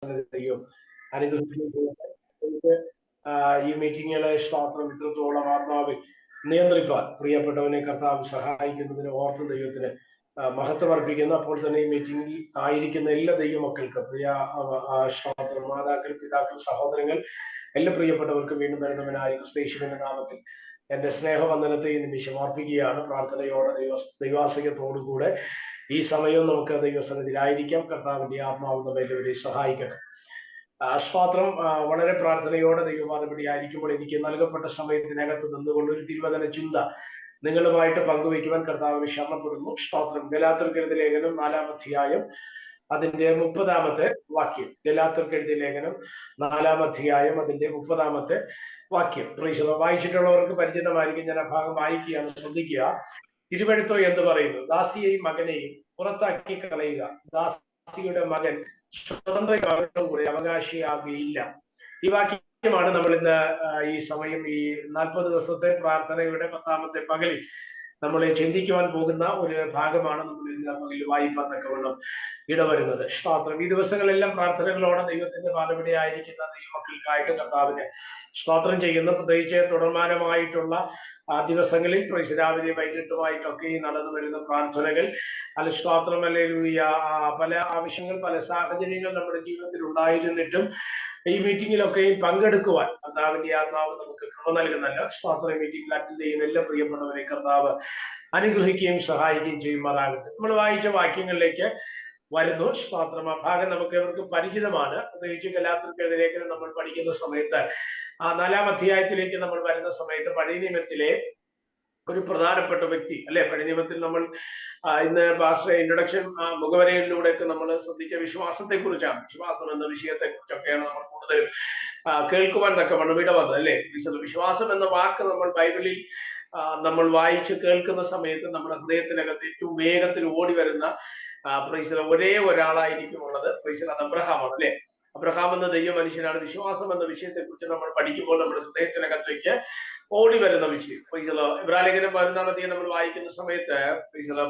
ദൈവം അനുഗ്രഹിക്കുകയും ഈ മീറ്റിങ്ങുകളെ സ്തോത്രം ഇത്രത്തോളം ആത്മാവിൽ നിയന്ത്രിപ്പാൻ പ്രിയപ്പെട്ടവനെ കർത്താവ് സഹായിക്കുന്നതിന് ഓർത്ത് ദൈവത്തിന് മഹത്വം അർപ്പിക്കുന്നു. അപ്പോൾ തന്നെ ഈ മീറ്റിംഗിൽ ആയിരിക്കുന്ന എല്ലാ ദൈവമക്കൾക്ക് പ്രിയ സ്തോത്രം മാതാക്കൾ, പിതാക്കൾ, സഹോദരങ്ങൾ, എല്ലാ പ്രിയപ്പെട്ടവർക്കും വീണ്ടും വരുന്നവനായ ക്രിസ്തയേശുവിന്റെ നാമത്തിൽ എന്റെ സ്നേഹവന്ദനത്തെ ഈ നിമിഷം അർപ്പിക്കുകയാണ്. പ്രാർത്ഥനയോടെ ദൈവാശ്രയത്തോടുകൂടെ ഈ സമയവും നമുക്ക് ദൈവസന്നിധിയിലായിരിക്കാം. കർത്താവിന്റെ ആത്മാവ് നമ്മെ എല്ലാവരെയും സഹായിക്കട്ടെ. സ്തോത്രം. വളരെ പ്രാർത്ഥനയോടെ ദൈവപാദപടി ആയിരിക്കുമ്പോൾ എനിക്ക് നൽകപ്പെട്ട സമയത്തിനകത്ത് നിന്നുകൊണ്ട് ഒരു തിരുവചന ചിന്ത നിങ്ങളുമായിട്ട് പങ്കുവയ്ക്കുവാൻ കർത്താവിന് ശരണപ്പെടുന്നു. സ്തോത്രം. ഗലാത്യർക്കെഴുതിയ ലേഖനം 4-ാം അധ്യായം അതിന്റെ 30-ാമത്തെ വാക്യം. ഗലാത്യർക്കെഴുതിയ ലേഖനം 4-ാം അധ്യായം അതിന്റെ 30-ാമത്തെ വാക്യം. വായിച്ചിട്ടുള്ളവർക്ക് പരിചിതമായിരിക്കും. ഞാൻ ആ ഭാഗം വായിക്കുകയാണ്, ശ്രദ്ധിക്കുക. തിരുവെഴുത്തോ എന്ന് പറയുന്നു, ദാസിയെയും മകനെയും പുറത്താക്കി കളയുക, ദാസിയുടെ മകൻ സ്വതന്ത്ര മകനോട് കൂടെ അവകാശിയാകുകയില്ല. ഈ വാക്യമാണ് നമ്മൾ ഇന്ന് ഈ സമയം ഈ 40 ദിവസത്തെ പ്രാർത്ഥനയുടെ 10-ാമത്തെ പകലിൽ നമ്മളെ ചിന്തിക്കുവാൻ പോകുന്ന ഒരു ഭാഗമാണ് നമ്മൾ ഇന്ന് പകലിൽ വായിപ്പാൻ തക്കവണ്ണം ഇടവരുന്നത്. സ്തോത്രം. ഈ ദിവസങ്ങളെല്ലാം പ്രാർത്ഥനകളോടെ ദൈവത്തിന്റെ പാദപടി ആയിരിക്കുന്ന ദൈവമക്കൾക്കായിട്ട് കർത്താവിന് സ്തോത്രം ചെയ്യുന്നു. പ്രത്യേകിച്ച് തുടർമാനമായിട്ടുള്ള ദിവസങ്ങളിൽ രാവിലെ വൈകിട്ടുമായിട്ടൊക്കെ നടന്നു വരുന്ന പ്രാർത്ഥനകൾ, അല്ല സ്തോത്രം, ഹല്ലേലൂയ, പല ആവശ്യങ്ങൾ, പല സാഹചര്യങ്ങൾ നമ്മുടെ ജീവിതത്തിൽ ഉണ്ടായിരുന്നിട്ടും ഈ മീറ്റിങ്ങിലൊക്കെയും പങ്കെടുക്കുവാൻ കർത്താവിന്റെ ആത്മാവ് നമുക്ക് കൃപ നൽകുന്നല്ല. സ്തോത്രം. മീറ്റിംഗിൽ അറ്റൻഡ് ചെയ്യുന്ന എല്ലാ പ്രിയപ്പെട്ടവരെ കർത്താവ് അനുഗ്രഹിക്കുകയും സഹായിക്കുകയും ചെയ്യുമാറാകട്ടെ. നമ്മൾ വായിച്ച വാക്യങ്ങളിലേക്ക് വരുന്നു. സ്തോത്രം. ആ ഭാഗം നമുക്ക് എവർക്കും പരിചിതമാണ്. പ്രത്യേകിച്ച് ഗലാത്യർക്കെഴുതിയ ലേഖനം നമ്മൾ പഠിക്കുന്ന സമയത്ത് 4-ാം അധ്യായത്തിലേക്ക് നമ്മൾ വരുന്ന സമയത്ത് പഴയ നിയമത്തിലെ ഒരു പ്രധാനപ്പെട്ട വ്യക്തി, അല്ലെ, പഴയ നിയമത്തിൽ നമ്മൾ ഇന്ന് പാസ്റ്റർ ഇൻട്രൊഡക്ഷൻ മുഖവരയിലൂടെയൊക്കെ നമ്മൾ ശ്രദ്ധിച്ച വിശ്വാസത്തെ കുറിച്ചാണ്. വിശ്വാസം എന്ന വിഷയത്തെ കുറിച്ചൊക്കെയാണ് നമ്മൾ കൂടുതലും കേൾക്കുവാൻ തക്കവണ്ണം ഇടവന്നത്, അല്ലെ. വിശ്വാസം എന്ന വാക്ക് നമ്മൾ ബൈബിളിൽ നമ്മൾ വായിച്ച് കേൾക്കുന്ന സമയത്ത് നമ്മുടെ ഹൃദയത്തിനകത്ത് ഏറ്റവും വേഗത്തിൽ ഓടി വരുന്ന ഒരേ ഒരാളായിരിക്കും ഉള്ളത്. അത് അബ്രഹാമാണ്, അല്ലെ. അബ്രഹാം എന്ന ദൈവ മനുഷ്യനാണ്. വിശ്വാസം എന്ന വിഷയത്തെ കുറിച്ച് നമ്മൾ പഠിക്കുമ്പോൾ നമ്മുടെ ഹൃദയത്തിനകത്തേക്ക് ഓടി വരുന്ന വിഷയം. ഇബ്രാഹിം ലേഖനം 11-ാം അധ്യായം നമ്മൾ വായിക്കുന്ന സമയത്ത്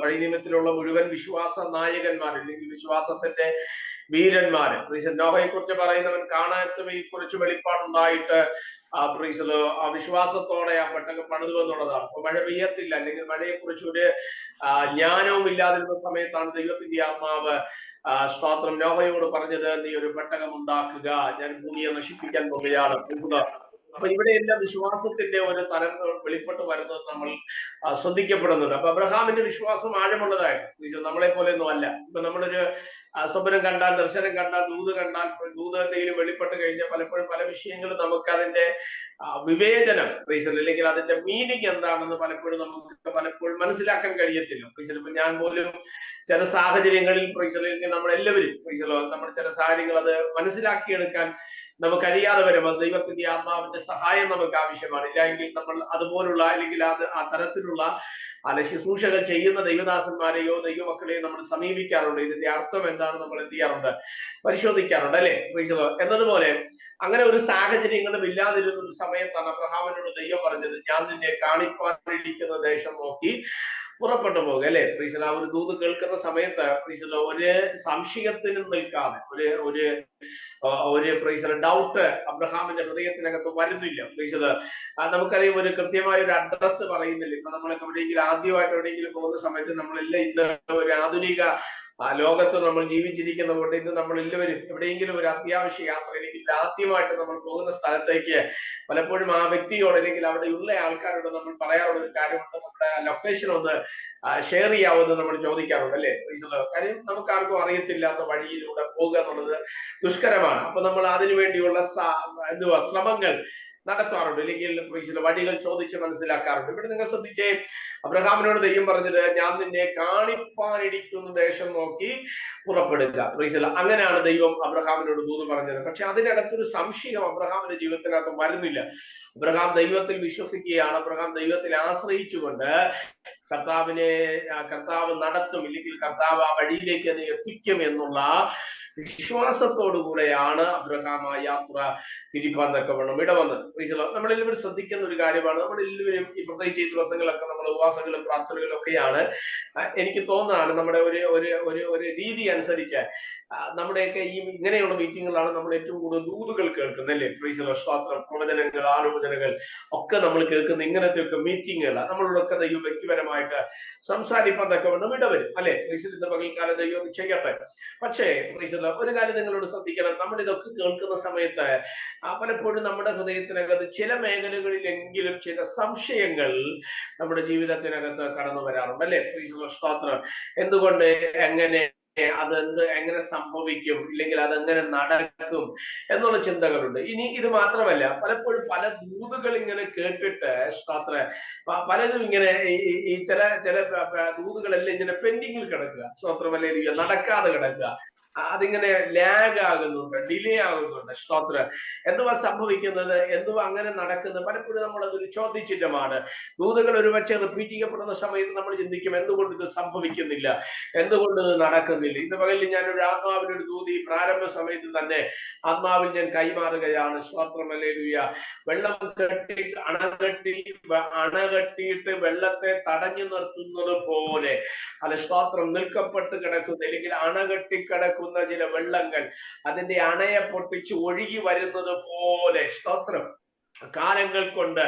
പഴയ നിയമത്തിലുള്ള മുഴുവൻ വിശ്വാസ നായകന്മാർ, അല്ലെങ്കിൽ വിശ്വാസത്തിന്റെ വീരന്മാര്, നോഹയെ കുറിച്ച് പറയുന്നവൻ കാണാത്തവയെ കുറിച്ച് വെളിപ്പാടുണ്ടായിട്ട് ആ വിശ്വാസത്തോടെ ആ പെട്ടകം പണിതു എന്നുള്ളതാണ്. അപ്പൊ മഴ പെയ്യത്തില്ല, അല്ലെങ്കിൽ മഴയെ കുറിച്ച് ഒരു ജ്ഞാനവും ഇല്ലാതിരുന്ന സമയത്താണ് ദൈവത്തിന്റെ ആത്മാവ് സ്തോത്രം നോഹയോട് പറഞ്ഞത്, നീ ഒരു പെട്ടകം ഉണ്ടാക്കുക, ഞാൻ ഭൂമിയെ നശിപ്പിക്കാൻ പോവുകയാണ്. അപ്പൊ ഇവിടെയെല്ലാം വിശ്വാസത്തിന്റെ ഒരു തരം വെളിപ്പെട്ട് വരുന്നത് നമ്മൾ ശ്രദ്ധിക്കപ്പെടുന്നുണ്ട്. അപ്പൊ അബ്രഹാമിന്റെ വിശ്വാസം ആഴമുള്ളതായിട്ട് നമ്മളെ പോലെ ഒന്നും അല്ല. ഇപ്പൊ നമ്മളൊരു സ്വപ്നം കണ്ടാൽ, ദർശനം കണ്ടാൽ, ദൂത് എന്തെങ്കിലും വെളിപ്പെട്ട് കഴിഞ്ഞാൽ പലപ്പോഴും പല വിഷയങ്ങളും നമുക്ക് അതിന്റെ വിവേചനം അല്ലെങ്കിൽ അതിന്റെ മീനിങ് എന്താണെന്ന് പലപ്പോഴും മനസ്സിലാക്കാൻ കഴിയത്തില്ല. ഇപ്പൊ ഞാൻ പോലും ചില സാഹചര്യങ്ങളിൽ നമ്മളെല്ലാവരും നമ്മൾ ചില സാഹചര്യങ്ങൾ അത് മനസ്സിലാക്കിയെടുക്കാൻ നമുക്ക് കഴിയാതെ വരും. അത് ദൈവത്തിന്റെ ആത്മാവിന്റെ സഹായം നമുക്ക് ആവശ്യമാണ്. ഇല്ലെങ്കിൽ നമ്മൾ അതുപോലുള്ള, അല്ലെങ്കിൽ ആ തരത്തിലുള്ള ശുശ്രൂഷകൾ ചെയ്യുന്ന ദൈവദാസന്മാരെയോ ദൈവമക്കളെയോ നമ്മൾ സമീപിക്കാറുണ്ട്. ഇതിന്റെ അർത്ഥം എന്താണ് നമ്മൾ എന്ത് ചെയ്യാറുണ്ട്? പരിശോധിക്കാറുണ്ട്, അല്ലെ. എന്നതുപോലെ അങ്ങനെ ഒരു സാഹചര്യങ്ങളും ഇല്ലാതിരുന്ന ഒരു സമയത്താണ് അബ്രഹാമിനോട് ദൈവം പറഞ്ഞത്, ഞാൻ നിന്നെ കാണിപ്പാനിരിക്കുന്ന ദേശം നോക്കി പുറപ്പെട്ടു പോകുക, അല്ലെ. ആ ഒരു ദൂത് കേൾക്കുന്ന സമയത്ത് ഒരു സംശയത്തിനും നിൽക്കാതെ, ഒരു ഡൗട്ട് അബ്രഹാമിന്റെ ഹൃദയത്തിനകത്ത് വരുന്നില്ല. നമുക്കറിയാം, ഒരു കൃത്യമായ ഒരു അഡ്രസ്സ് പറയുന്നില്ല. ഇപ്പൊ നമ്മളൊക്കെ എവിടെയെങ്കിലും ആദ്യമായിട്ട് എവിടെയെങ്കിലും പോകുന്ന സമയത്ത് നമ്മളെല്ലാം ഇന്ന് ഒരു ആധുനിക ലോകത്ത് നമ്മൾ ജീവിച്ചിരിക്കുന്നത് കൊണ്ട് ഇന്ന് നമ്മൾ എല്ലാവരും എവിടെയെങ്കിലും ഒരു അത്യാവശ്യ യാത്ര, അല്ലെങ്കിൽ ആദ്യമായിട്ട് നമ്മൾ പോകുന്ന സ്ഥലത്തേക്ക് പലപ്പോഴും ആ വ്യക്തിയോട്, അല്ലെങ്കിൽ അവിടെയുള്ള ആൾക്കാരോട് നമ്മൾ പറയാറുള്ള ഒരു കാര്യമുണ്ട്, നമ്മുടെ ലൊക്കേഷൻ ഒന്ന് ഷെയർ ചെയ്യാവുന്നത് നമ്മൾ ചോദിക്കാറുണ്ട്, അല്ലെ. കാര്യം നമുക്ക് ആർക്കും അറിയത്തില്ലാത്ത വഴിയിലൂടെ പോകുക എന്നുള്ളത് ദുഷ്കരമാണ്. അപ്പൊ നമ്മൾ അതിനു വേണ്ടിയുള്ള ശ്രമങ്ങൾ നടത്താറുണ്ട്, അല്ലെങ്കിൽ വഴികൾ ചോദിച്ച് മനസ്സിലാക്കാറുണ്ട്. ഇവിടെ നിങ്ങൾ ശ്രദ്ധിച്ചേ, അബ്രഹാമിനോട് ദൈവം പറഞ്ഞത്, ഞാൻ നിന്നെ കാണിപ്പാനിരിക്കുന്ന ദേശം നോക്കി പുറപ്പെടുക. അങ്ങനെയാണ് ദൈവം അബ്രഹാമിനോട് ദൂത് പറഞ്ഞത്. പക്ഷെ അതിനകത്തൊരു സംശയം അബ്രഹാമിന്റെ ജീവിതത്തിനകത്ത് വരുന്നില്ല. അബ്രഹാം ദൈവത്തിൽ വിശ്വസിക്കുകയാണ്. അബ്രഹാം ദൈവത്തിൽ ആശ്രയിച്ചുകൊണ്ട് കർത്താവ് നടത്തും, ഇല്ലെങ്കിൽ കർത്താവ് ആ വഴിയിലേക്ക് അത് എത്തിക്കും എന്നുള്ള വിശ്വാസത്തോടുകൂടെയാണ് അബ്രഹാം ആ യാത്ര തിരിപ്പാൻ തക്കവണ്ണം ഇടവന്നത്. നമ്മളെല്ലാവരും ശ്രദ്ധിക്കുന്ന ഒരു കാര്യമാണ്. നമ്മളെല്ലാവരും ഈ പ്രത്യേകിച്ച് ഈ ദിവസങ്ങളൊക്കെ നമ്മൾ ഉപവാസങ്ങളും പ്രാർത്ഥനകളും ഒക്കെയാണ്. എനിക്ക് തോന്നുന്നതാണ് നമ്മുടെ ഒരു രീതി അനുസരിച്ച് നമ്മുടെയൊക്കെ ഈ ഇങ്ങനെയുള്ള മീറ്റിങ്ങുകളാണ് നമ്മൾ ഏറ്റവും കൂടുതൽ ദൂതുകൾ കേൾക്കുന്നത്, അല്ലേ? സ്തോത്രം, പ്രവചനങ്ങൾ, ആലോചനകൾ ഒക്കെ നമ്മൾ കേൾക്കുന്ന ഇങ്ങനത്തെയൊക്കെ മീറ്റിങ്ങുകളാണ്. നമ്മളോടൊക്കെ ദൈവം വ്യക്തിപരമായിട്ട് സംസാരിപ്പാൻ തക്കവണ്ണം ഇടവരും, അല്ലെ? ഇന്ന് പകൽക്കാലം ദൈവം ചെയ്യട്ടെ. പക്ഷേ ഒരു കാര്യം നിങ്ങളോട് ശ്രദ്ധിക്കണം. നമ്മൾ ഇതൊക്കെ കേൾക്കുന്ന സമയത്ത് പലപ്പോഴും നമ്മുടെ ഹൃദയത്തിനകത്ത് ചില മേഖലകളിലെങ്കിലും ചില സംശയങ്ങൾ നമ്മുടെ ജീവിതത്തിനകത്ത് കടന്നു വരാറുണ്ട്, അല്ലെ? സ്തോത്രം. എന്തുകൊണ്ട്, എങ്ങനെ, എങ്ങനെ സംഭവിക്കും, ഇല്ലെങ്കിൽ അതെങ്ങനെ നടക്കും എന്നുള്ള ചിന്തകളുണ്ട്. ഇനി ഇത് മാത്രമല്ല, പലപ്പോഴും പല ദൂതുകൾ ഇങ്ങനെ കേട്ടിട്ട് പലതും ഇങ്ങനെ ഈ ചില ചില ദൂതുകളെല്ലാം ഇങ്ങനെ പെൻഡിങ്ങിൽ കിടക്കുക, അല്ലെങ്കിൽ നടക്കാതെ കിടക്കുക. അതിങ്ങനെ ലാഗ് ആകുന്നുണ്ട്, ഡിലേ ആകുന്നുണ്ട്. എന്തുവാ സംഭവിക്കുന്നത്, എന്തുവാ അങ്ങനെ നടക്കുന്നത്? പലപ്പോഴും നമ്മൾ അതൊരു ചോദ്യചിഹ്നമാണ്. ദൂതുകൾ ഒരുപക്ഷെ റിപ്പീറ്റ് ചെയ്യപ്പെടുന്ന സമയത്ത് നമ്മൾ ചിന്തിക്കും, എന്തുകൊണ്ട് ഇത് സംഭവിക്കുന്നില്ല, എന്തുകൊണ്ട് ഇത് നടക്കുന്നില്ല? ഇന്ന് പകലിൽ ഞാൻ ഒരു ആത്മാവിനൊരു ദൂതി പ്രാരംഭ സമയത്ത് തന്നെ ആത്മാവിൽ ഞാൻ കൈമാറുകയാണ്. വെള്ളം അണകെട്ടിയിട്ട് വെള്ളത്തെ തടഞ്ഞു നിർത്തുന്നത് പോലെ, നിൽക്കപ്പെട്ട് കിടക്കുന്ന, അല്ലെങ്കിൽ അണകെട്ടി കിടക്കുന്ന ചില വെള്ളങ്ങൾ അതിന്റെ അണയെ പൊട്ടിച്ച് ഒഴുകി വരുന്നത് പോലെ, കാലങ്ങൾ കൊണ്ട്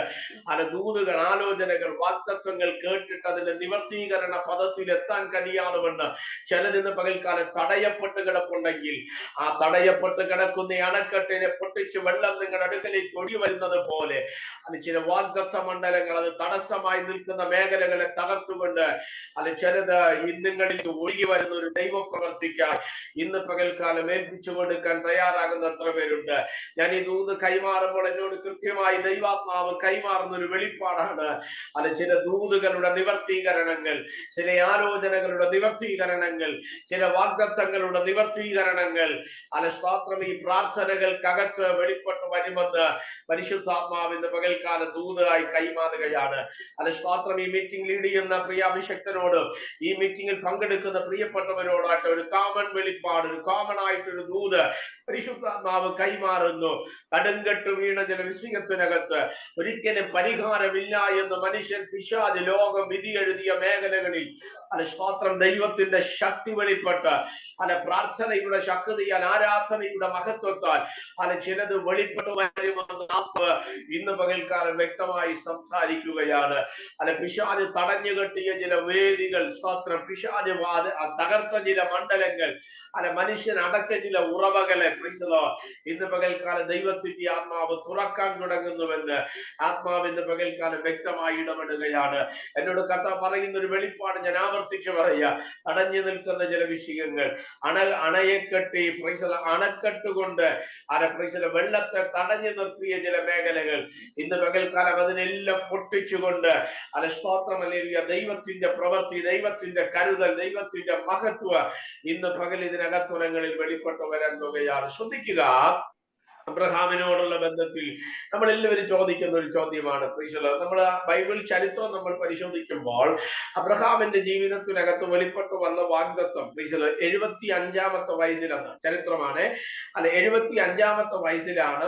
ദൂതുകൾ, ആലോചനകൾ, വാഗ്ദത്വങ്ങൾ കേട്ടിട്ട് അതിന്റെ നിവർത്തീകരണ പദത്തിൽ എത്താൻ കഴിയാതെ വണ്ണ് ചിലതിന്ന് പകൽക്കാലം തടയപ്പെട്ട് കിടപ്പുണ്ടെങ്കിൽ, ആ തടയപ്പെട്ട് കിടക്കുന്ന അണക്കെട്ടിനെ പൊട്ടിച്ച് വെള്ളം നിങ്ങളുടെ അടുക്കലേക്ക് ഒഴുകി വരുന്നത് പോലെ ചില വാഗ്ദത്ത മണ്ഡലങ്ങൾ, അത് തടസ്സമായി നിൽക്കുന്ന മേഖലകളെ തകർത്തുകൊണ്ട് ചിലത് ഇന്നുങ്ങളിൽ ഒഴുകി വരുന്ന ഒരു ദൈവപ്രവർത്തിക്കാൻ ഇന്ന് പകൽക്കാലം ഏൽപ്പിച്ചു കൊടുക്കാൻ തയ്യാറാകുന്ന എത്ര പേരുണ്ട്? ഞാൻ ഈ ദൂത് കൈമാറുമ്പോൾ എന്നോട് കൃത്യമായി ദൈവാത്മാവ് കൈമാറുന്ന ഒരു വെളിപ്പാടാണ്. ചില ദൂതുകളുടെ നിവർത്തീകരണങ്ങൾ, ചില ആലോചനകളുടെ നിവർത്തീകരണങ്ങൾ, ചില വാഗ്ദത്തങ്ങളുടെ നിവർത്തീകരണങ്ങൾ ഈ പ്രാർത്ഥനകൾക്കകത്ത് വെളിപ്പെട്ട് വരുമെന്ന് പരിശുദ്ധാത്മാവിന്റെ പകൽക്കാലം ദൂതായി കൈമാറുകയാണ്. ഈ മീറ്റിംഗ് ലീഡ് ചെയ്യുന്ന പ്രിയ അഭിഷക്തനോട്, ഈ മീറ്റിംഗിൽ പങ്കെടുക്കുന്ന പ്രിയപ്പെട്ടവരോടായിട്ട് ഒരു കോമൺ വെളിപ്പാട്, ഒരു കോമൺ ആയിട്ടൊരു ദൂത് പരിശുദ്ധാത്മാവ് കൈമാറുന്നു. കടുങ്കെട്ട് വീണ ചില വിഷയത്തിനകത്ത് ഒരിക്കലും പരിഹാരമില്ല എന്ന് മനുഷ്യൻ, പിശാച്, ലോകം വിധി എഴുതിയ മേഖലകളിൽ ദൈവത്തിന്റെ ശക്തി വെളിപ്പെട്ട് പ്രാർത്ഥനയുടെ ശക്തിയാൽ, ആരാധനയുടെ മഹത്വത്താൽ ചിലത് വെളിപ്പെട്ട് വരുമെന്ന് ഇന്ന് പകൽക്കാലം വ്യക്തമായി സംസാരിക്കുകയാണ്. പിശാച് തടഞ്ഞുകെട്ടിയ ചില വേദികൾ, പിശാച് തകർത്ത ചില മണ്ഡലങ്ങൾ, മനുഷ്യൻ അടച്ച ചില ഉറവകളെ ഇന്ന് പകൽക്കാലം ദൈവത്തിന്റെ ആത്മാവ് തുറക്കാൻ തുടങ്ങുന്നുവെന്ന് ആത്മാവിന്റെ പകൽക്കാലം വ്യക്തമായി ഇടപെടുകയാണ്. എന്നോട് കഥ പറയുന്ന ഒരു വെളിപ്പാട് ഞാൻ ആവർത്തിച്ചു പറയുക. അടഞ്ഞു നിൽക്കുന്ന ചില വിഷയങ്ങൾ, അണയെ കെട്ടി അണക്കെട്ടുകൊണ്ട് വെള്ളത്തെ തടഞ്ഞു നിർത്തിയ ചില മേഖലകൾ ഇന്ന് പകൽക്കാലം അതിനെല്ലാം പൊട്ടിച്ചുകൊണ്ട് ദൈവത്തിന്റെ പ്രവൃത്തി, ദൈവത്തിന്റെ കരുതൽ, ദൈവത്തിന്റെ മഹത്വം ഇന്ന് പകൽ ഇതിനകത്തുറങ്ങളിൽ വെളിപ്പെട്ടു വരാൻ പോകുകയാണ്. ശ്രദ്ധിക്കുക, അബ്രഹാമിനോടുള്ള ബന്ധത്തിൽ നമ്മൾ എല്ലാവരും ചോദിക്കുന്ന ഒരു ചോദ്യമാണ്. നമ്മൾ ബൈബിൾ ചരിത്രം നമ്മൾ പരിശോധിക്കുമ്പോൾ അബ്രഹാമിന്റെ ജീവിതത്തിനകത്ത് വെളിപ്പെട്ടു വന്ന വാഗ്ദത്വം 75-ാമത്തെ വയസ്സിലാണ് ചരിത്രമാണ്. 75-ാമത്തെ വയസ്സിലാണ്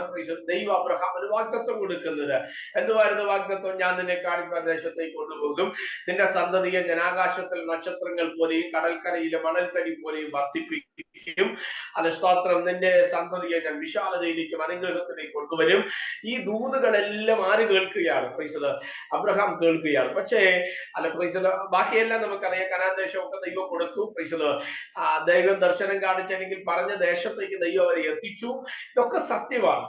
ദൈവം അബ്രഹാമിന് വാഗ്ദത്വം കൊടുക്കുന്നത്. എന്തുവായിരുന്നു വാഗ്ദത്വം? ഞാൻ നിന്നെ കാണിപ്പാൻ ദേശത്തേക്ക് കൊണ്ടുപോകും, നിന്റെ സന്തതിയെ ഞാൻ ആകാശത്തിൽ നക്ഷത്രങ്ങൾ പോലെയും കടൽക്കരയിലെ മണൽത്തടി പോലെയും വർദ്ധിപ്പിക്കും, നിന്റെ സന്തതിയെ ഞാൻ വിശാലതയിലേക്ക്, അനുഗ്രഹത്തിലേക്ക് കൊണ്ടുവരും. ഈ ദൂതുകളെല്ലാം ആര് കേൾക്കുകയാണ്? അബ്രഹാം കേൾക്കുകയാണ്. പക്ഷേ ബാക്കിയെല്ലാം നമുക്കറിയാം. കനാൻ ദേശമൊക്കെ ദൈവം കൊടുത്തു. ദൈവം ദർശനം കാണിച്ചെങ്കിൽ പറഞ്ഞ ദേശത്തേക്ക് ദൈവം അവരെ എത്തിച്ചു. ഇതൊക്കെ സത്യമാണ്.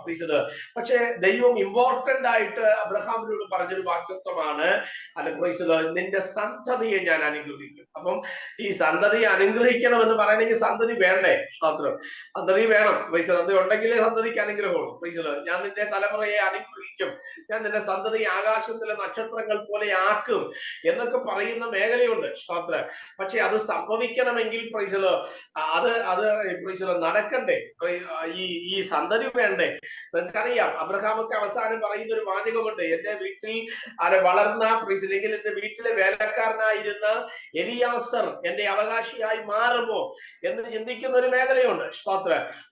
പക്ഷേ ദൈവം ഇമ്പോർട്ടന്റ് ആയിട്ട് അബ്രഹാമിനോട് പറഞ്ഞൊരു വാഗ്ദത്വമാണ്, നിന്റെ സന്തതിയെ ഞാൻ അനുഗ്രഹിക്കും. അപ്പം ഈ സന്തതിയെ അനുഗ്രഹിക്കണമെന്ന് പറയണമെങ്കിൽ സന്തതി വേണ്ടേ? സന്തതി വേണം. സന്തതി ഉണ്ടെങ്കിലേ സന്തതിക്ക് അനുഗ്രഹമുള്ളൂ. ഞാൻ നിന്റെ തലമുറയെ അനുഗ്രഹിക്കും, ഞാൻ നിന്റെ സന്തതിയെ ആകാശത്തിലെ നക്ഷത്രങ്ങൾ പോലെ ആക്കും എന്നൊക്കെ പറയുന്ന മേഖലയുണ്ട്. പക്ഷെ അത് സംഭവിക്കണമെങ്കിൽ അത് നടക്കണ്ടേ? ഈ സന്തതി വേണ്ടേ? നിങ്ങൾക്കറിയാം, അബ്രഹാമൊക്കെ അവസാനം പറയുന്ന ഒരു വാചകമുണ്ട്, എന്റെ വീട്ടിൽ വളർന്ന അല്ലെങ്കിൽ എന്റെ വീട്ടിലെ വേലക്കാരനായിരുന്ന എലിയാസർ എന്റെ അവകാശിയായി മാറുമോ എന്ന് ചിന്തിക്കുന്ന ഒരു മേഖലയുണ്ട്.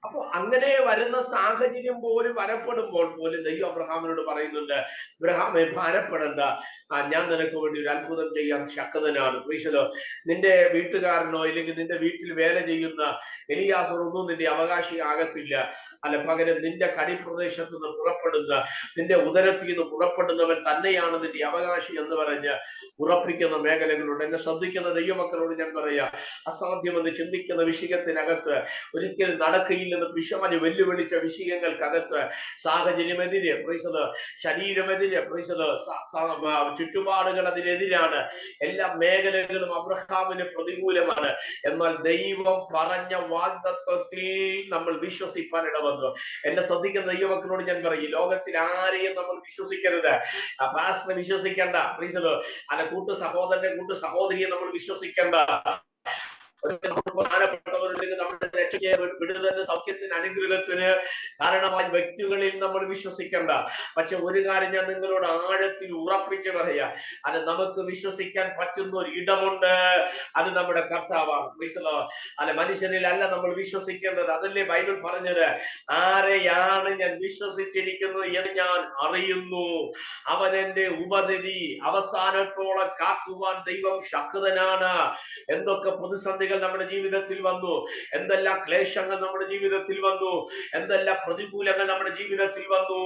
അപ്പൊ അങ്ങനെ വരുന്ന സാഹചര്യം സാഹചര്യം പോലും വരപ്പെടുമ്പോൾ പോലും ദൈവം അബ്രഹാമിനോട് പറയുന്നുണ്ട്, അബ്രഹാമെ ഭാരപ്പെടണ്ട, ഞാൻ നിനക്ക് വേണ്ടി ഒരു അത്ഭുതം ചെയ്യാൻ ശക്തനാണ്. പ്രീശലോ, നിന്റെ വീട്ടുകാരനോ ഇല്ലെങ്കിൽ നിന്റെ വീട്ടിൽ വേല ചെയ്യുന്ന എലിയാസറൊന്നും നിന്റെ അവകാശി ആകത്തില്ല. അല്ല, പകരം നിന്റെ കടിപ്രദേശത്ത് നിന്ന് പുറപ്പെടുന്ന, നിന്റെ ഉദരത്തിൽ നിന്ന് പുറപ്പെടുന്നവൻ തന്നെയാണ് നിന്റെ അവകാശി എന്ന് പറഞ്ഞ് ഉറപ്പിക്കുന്ന മേഖലകളുണ്ട്. എന്നെ ശ്രദ്ധിക്കുന്ന ദൈവമക്കളോട് ഞാൻ പറയാം, അസാധ്യമെന്ന് ചിന്തിക്കുന്ന വിഷയത്തിനകത്ത്, ഒരിക്കലും നടക്കയില്ലെന്ന് പിശാച് വെല്ലുവിളിച്ച വിഷയങ്ങൾക്കകത്ത്, സാഹചര്യമെതിരെ പ്രീസത്, ശരീരമെതിരെ പ്രീസത്, ചുറ്റുപാടുകൾ അതിനെതിരാണ്. എല്ലാ മേഖലകളും അബ്രഹാമിന് പ്രതികൂലമാണ്. എന്നാൽ ദൈവം പറഞ്ഞ വാഗ്ദത്തത്തിൽ നമ്മൾ വിശ്വസിക്കാൻ ഇടവന്നു. എന്നെ ശ്രദ്ധിക്കുന്ന ദൈവമക്കളോട് ഞാൻ പറയും, ലോകത്തിൽ ആരെയും നമ്മൾ വിശ്വസിക്കരുത്. പാസ്റ്ററെ വിശ്വസിക്കേണ്ട, പ്രീസത്, അല്ല കൂട്ടു സഹോദരനെ കൂട്ടു സഹോദരിയെ നമ്മൾ വിശ്വസിക്കേണ്ട. പ്രധാനപ്പെട്ടവരുണ്ടെങ്കിൽ നമ്മുടെ രക്ഷയെ, വിടുതലിന്, സൗഖ്യത്തിന്, അനുഗ്രഹത്തിന് കാരണമായ വ്യക്തികളിൽ നമ്മൾ വിശ്വസിക്കേണ്ട. പക്ഷെ ഒരു കാര്യം ഞാൻ നിങ്ങളോട് ആഴത്തിൽ ഉറപ്പിച്ച് പറയാം, അത് നമുക്ക് വിശ്വസിക്കാൻ പറ്റുന്ന ഒരു ഇടമുണ്ട്, അത് നമ്മുടെ കർത്താവാണ്. അല്ല, മനുഷ്യരിലല്ല നമ്മൾ വിശ്വസിക്കേണ്ടത്. അതല്ലേ ബൈബിൾ പറഞ്ഞത്, ആരെയാണ് ഞാൻ വിശ്വസിച്ചിരിക്കുന്നത് എന്ന് ഞാൻ അറിയുന്നു, അവൻ എന്റെ ഉപനിധി, അവസാനത്തോളം കാക്കുവാൻ ദൈവം ശക്തനാണ്. എന്തൊക്കെ പ്രതിസന്ധികൾ നമ്മുടെ ജീവിതത്തിൽ വന്നു, എന്തെല്ലാം ക്ലേശങ്ങൾ നമ്മുടെ ജീവിതത്തിൽ വന്നു, എന്തെല്ലാം പ്രതികൂലങ്ങൾ നമ്മുടെ ജീവിതത്തിൽ വന്നു,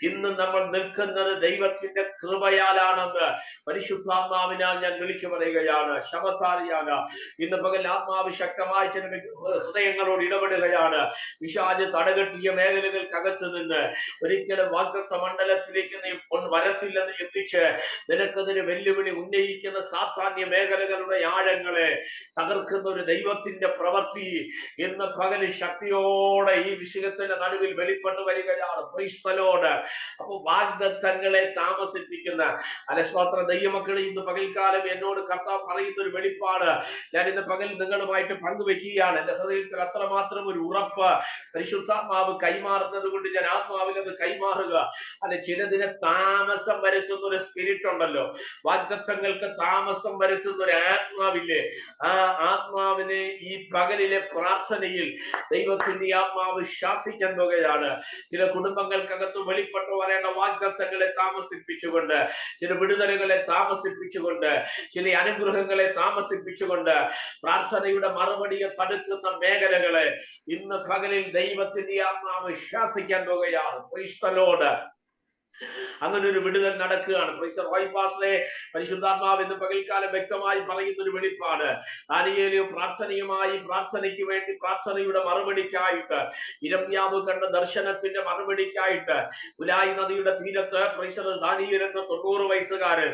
ഇന്ന് നമ്മൾ നിൽക്കുന്നത് ദൈവത്തിന്റെ കൃപയാലാണെന്ന് പരിശുദ്ധാത്മാവിനാൽ ഞാൻ വിളിച്ചു പറയുകയാണ്. ശബത്താരിയാണ്. ഇന്ന് പകൽ ആത്മാവ് ശക്തമായ ചില ഹൃദയങ്ങളോട് ഇടപെടുകയാണ്. പിശാച് തടകെട്ടിയ മേഖലകൾക്കകത്ത് നിന്ന് ഒരിക്കലും വാഗ്ദത്ത മണ്ഡലത്തിലേക്ക് നീ വരത്തില്ലെന്ന് ചിന്തിച്ച് നിനക്കതിന് വെല്ലുവിളി ഉന്നയിക്കുന്ന സാധാന്യ മേഖലകളുടെ ആഴങ്ങളെ തകർക്കുന്ന ഒരു ദൈവത്തിന്റെ പ്രവൃത്തി ഇന്ന് പകല് ശക്തിയോടെ ഈ വിഷയത്തിന്റെ നടുവിൽ വെളിപ്പെട്ടു വരികയാണ്. Price the Lord. അപ്പൊ വാഗ്ദത്തങ്ങളെ താമസിപ്പിക്കുന്ന അലസ്വാത്ര ദൈവമക്കളെ ഇന്ന് പകൽക്കാലം എന്നോട് കർത്താവ് പറയുന്ന ഒരു വെളിപ്പാട് ഞാൻ ഇന്ന് പകൽ നിങ്ങളുമായിട്ട് പങ്കുവെക്കുകയാണ്. എന്റെ ഹൃദയത്തിൽ അത്രമാത്രം ഒരു ഉറപ്പ് പരിശുദ്ധാത്മാവ് കൈമാറുന്നത് കൊണ്ട് ഞാൻ ആത്മാവിൽ അത് കൈമാറുക. അല്ലെ, ചിലതിനെ താമസം വരുത്തുന്ന ഒരു സ്പിരിറ്റ് ഉണ്ടല്ലോ, വാഗ്ദത്തങ്ങൾക്ക് താമസം വരുത്തുന്ന ഒരു ആത്മാവില്ലേ, ആ ആത്മാവിനെ ഈ പകലിലെ പ്രാർത്ഥനയിൽ ദൈവത്തിന്റെ ആത്മാവ് ശാസിക്കാൻ പോകുകയാണ്. ചില കുടുംബങ്ങൾക്കകത്ത് വെളിപ്പെട്ടു വരേണ്ട വാഗ്ദത്തങ്ങളെ താമസിപ്പിച്ചുകൊണ്ട്, ചില വിടുതലുകളെ താമസിപ്പിച്ചുകൊണ്ട്, ചില അനുഗ്രഹങ്ങളെ താമസിപ്പിച്ചുകൊണ്ട്, പ്രാർത്ഥനയുടെ മറുപടിയെ തടുക്കുന്ന മേഖലകളെ ഇന്ന് പകലിൽ ദൈവത്തിന്റെ ആത്മാവ് ശാസിക്കാൻ പോകുകയാണ്. Praise the Lord. അങ്ങനെ ഒരു വിടുതൽ നടക്കുകയാണ്. പരിശുദ്ധാത്മാവ് ഇന്ന് പകൽക്കാലം വ്യക്തമായി പറയുന്ന ഒരു വെളിപ്പാട്, ദാനിയേലും പ്രാർത്ഥനയുമായി, പ്രാർത്ഥനയ്ക്ക് വേണ്ടി, പ്രാർത്ഥനയുടെ മറുപടിക്കായിട്ട്, ഇരമ്യാവ് കണ്ട ദർശനത്തിന്റെ മറുപടിക്കായിട്ട് ഉലായി നദിയുടെ തീരത്ത് ദാനിയേൽ എന്ന 90 വയസ്സുകാരൻ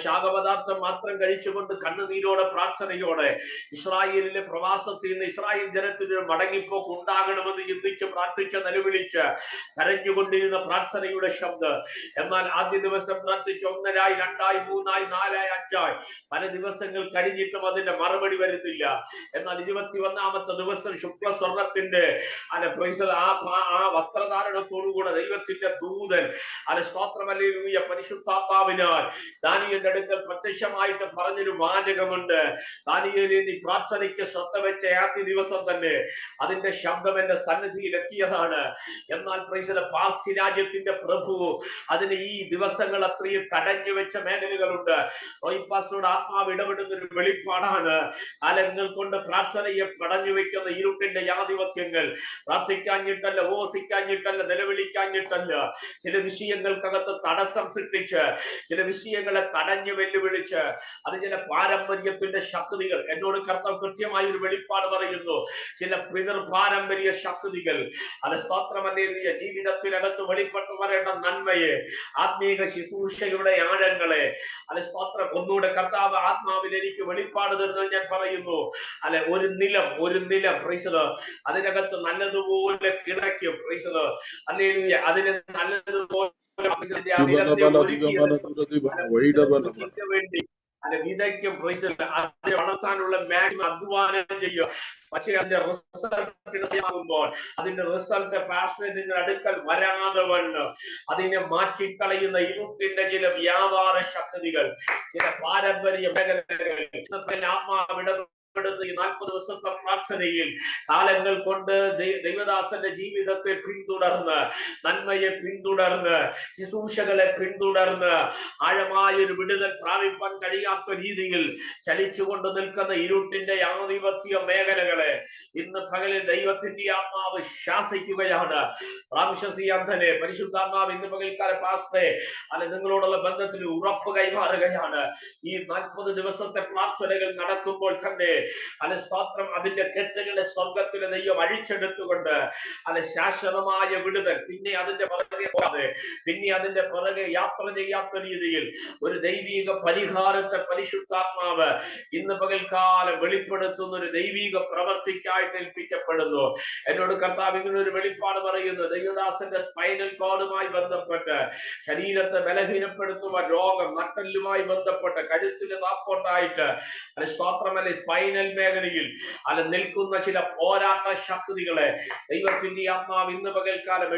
ശാഖപദാർത്ഥം മാത്രം കഴിച്ചുകൊണ്ട് കണ്ണുനീരോടെ പ്രാർത്ഥനയോടെ ഇസ്രായേലിലെ പ്രവാസത്തിൽ നിന്ന് ഇസ്രായേൽ ജനത്തിന് മടങ്ങിപ്പോക്ക് ഉണ്ടാകണമെന്ന് ചിന്തിച്ച് പ്രാർത്ഥിച്ച് നിലവിളിച്ച് കരഞ്ഞുകൊണ്ടിരുന്ന പ്രാർത്ഥനയുടെ ശബ്ദം. എന്നാൽ ആദ്യ ദിവസം പ്രാർത്ഥിച്ച് 1, 2, 3, 4, 5 പല ദിവസങ്ങൾ കഴിഞ്ഞിട്ടും അതിന്റെ മറുപടി വരുന്നില്ല. എന്നാൽ 21ാമത്തെ ദിവസം ശുക്ലസ്വർണത്തിന്റെ ആ വസ്ത്രധാരണത്തോടുകൂടെ ദൈവത്തിന്റെ ദൂതൻ സ്തോത്രമല്ലേലൂയ പരിശുദ്ധാത്മാവിനാൽ ദാനിയേലിന്റെ അടുക്കൽ പ്രത്യക്ഷമായിട്ട് പറഞ്ഞൊരു വാചകമുണ്ട്. ദാനിയേലേ, നീ പ്രാർത്ഥനയ്ക്ക് ശ്രദ്ധ വെച്ച ആദ്യ ദിവസം തന്നെ അതിന്റെ ശബ്ദം എന്റെ സന്നിധിയിൽ എത്തിയതാണ്. എന്നാൽ പാർസി രാജ്യത്തിന്റെ പ്രഭു അതിന് ഈ ദിവസങ്ങൾ അത്രയും തടഞ്ഞു വെച്ച മേഖലകളുണ്ട്. ആത്മാവ് ഇടപെടുന്ന ഒരു വെളിപ്പാടാണ്. കാലങ്ങൾ കൊണ്ട് പ്രാർത്ഥനയെ തടഞ്ഞു വെക്കുന്ന ഇരുട്ടിന്റെ യാധിപത്യങ്ങൾ പ്രാർത്ഥിക്കാഞ്ഞിട്ടല്ല, ഉപവസിക്കാഞ്ഞിട്ടല്ല, നിലവിളിക്കാഞ്ഞിട്ടല്ല, ചില വിഷയങ്ങൾക്കകത്ത് തടസ്സം സൃഷ്ടിച്ച്, ചില വിഷയങ്ങളെ തടഞ്ഞു വെല്ലുവിളിച്ച്, അത് ചില പാരമ്പര്യത്തിന്റെ ശക്തികൾ. എന്നോട് കർത്താവ് കൃത്യമായ ഒരു വെളിപ്പാട് പറയുന്നു. ചില പിതൃ പാരമ്പര്യ ശക്തികൾ അത് സ്തോത്രമല്ലേലൂയ ജീവിതത്തിനകത്ത് വെളിപ്പെട്ടു വരേണ്ട നന്മയെ, ആത്മീക ശുശ്രൂഷയുടെ ആഴങ്ങളെ അല്ലെ സ്തോത്രം ഒന്നുകൂടെ കർത്താവ് ആത്മാവിൽ എനിക്ക് വെളിപ്പാട് തരുന്നത് ഞാൻ പറയുന്നു. അല്ലെ, ഒരു നിലം പ്രൈസലോ അതിനകത്ത് നല്ലതുപോലെ കിടക്കും. പ്രൈസലോ അല്ലേലൂയ. അതിന് നല്ലതുപോലെ വേണ്ടി അല്ലെ വിതയ്ക്കും. അതിനെ വളർത്താനുള്ള മാക്സിമം അധ്വാനം ചെയ്യും. പക്ഷെ അതിന്റെ റിസൾട്ട് അതിന്റെ റിസൾട്ട് പാസ്റ്ററിന്റെ അടുക്കൽ വരാതെ വണ്ണം അതിനെ മാറ്റിക്കളയുന്ന ഇരുട്ടിന്റെ ചില വ്യാപാര ശക്തികൾ, ചില പാരമ്പര്യ മേഖലകൾ ആത്മാവിട ഈ 40 ദിവസത്തെ പ്രാർത്ഥനയിൽ കാലങ്ങൾ കൊണ്ട് ദൈവദാസന്റെ ജീവിതത്തെ പിന്തുടർന്ന്, നന്മയെ പിന്തുടർന്ന്, ശുശ്രൂഷകളെ പിന്തുടർന്ന് ആഴമായ ഒരു വിടുതൽ പ്രാപിപ്പാൻ കഴിയാത്ത രീതിയിൽ ചലിച്ചുകൊണ്ട് നിൽക്കുന്ന ഇരുട്ടിന്റെ ആധിപത്യ മേഖലകളെ ഇന്ന് പകലിൽ ദൈവത്തിന്റെ ആത്മാവ് ശാസിക്കുകയാണ്. റാംശസിയാന്തനെ പരിശുദ്ധാത്മാവ് ഇന്ന് പകൽക്കാല പാസ്റ്ററെ നിങ്ങളോടുള്ള ബന്ധത്തിൽ ഉറപ്പ് കൈമാറുകയാണ്. ഈ 40 ദിവസത്തെ പ്രാർത്ഥനകൾ നടക്കുമ്പോൾ തന്നെ സ്തോത്രം, അതിന്റെ കെട്ടുകളെ സ്വർഗത്തിലെ ദൈവം അഴിച്ചെടുത്തുകൊണ്ട് ശാശ്വതമായ വിടുതൽ, പിന്നെ അതിന്റെ പുറകെ പോകാതെ, പിന്നെ അതിന്റെ പുറകെ യാത്ര ചെയ്യാത്ത രീതിയിൽ ഒരു ദൈവിക പരിഹാരത്തെ പരിശുദ്ധാത്മാവ് ഇന്ന് പകൽക്കാലം വെളിപ്പെടുത്തുന്ന ഒരു ദൈവിക പ്രവർത്തിക്കായിട്ട് ഏൽപ്പിക്കപ്പെടുന്നു. എന്നോട് കർത്താവ് ഇങ്ങനെ ഒരു വെളിപ്പാട് പറയുന്നു. ദൈവദാസന്റെ സ്പൈനൽ കോഡുമായി ബന്ധപ്പെട്ട് ശരീരത്തെ ബലഹീനപ്പെടുത്തുന്ന രോഗം, നട്ടെല്ലുമായി ബന്ധപ്പെട്ട് കഴുത്തിന് താപ്പോട്ടായിട്ട് സ്തോത്രമല്ല സ്പൈനൽ മേഖലയിൽ നിൽക്കുന്ന ചില പോരാട്ട ശക്തികളെ ദൈവത്തിന്റെ ആത്മാവ് ഇന്ന് പകൽക്കാലം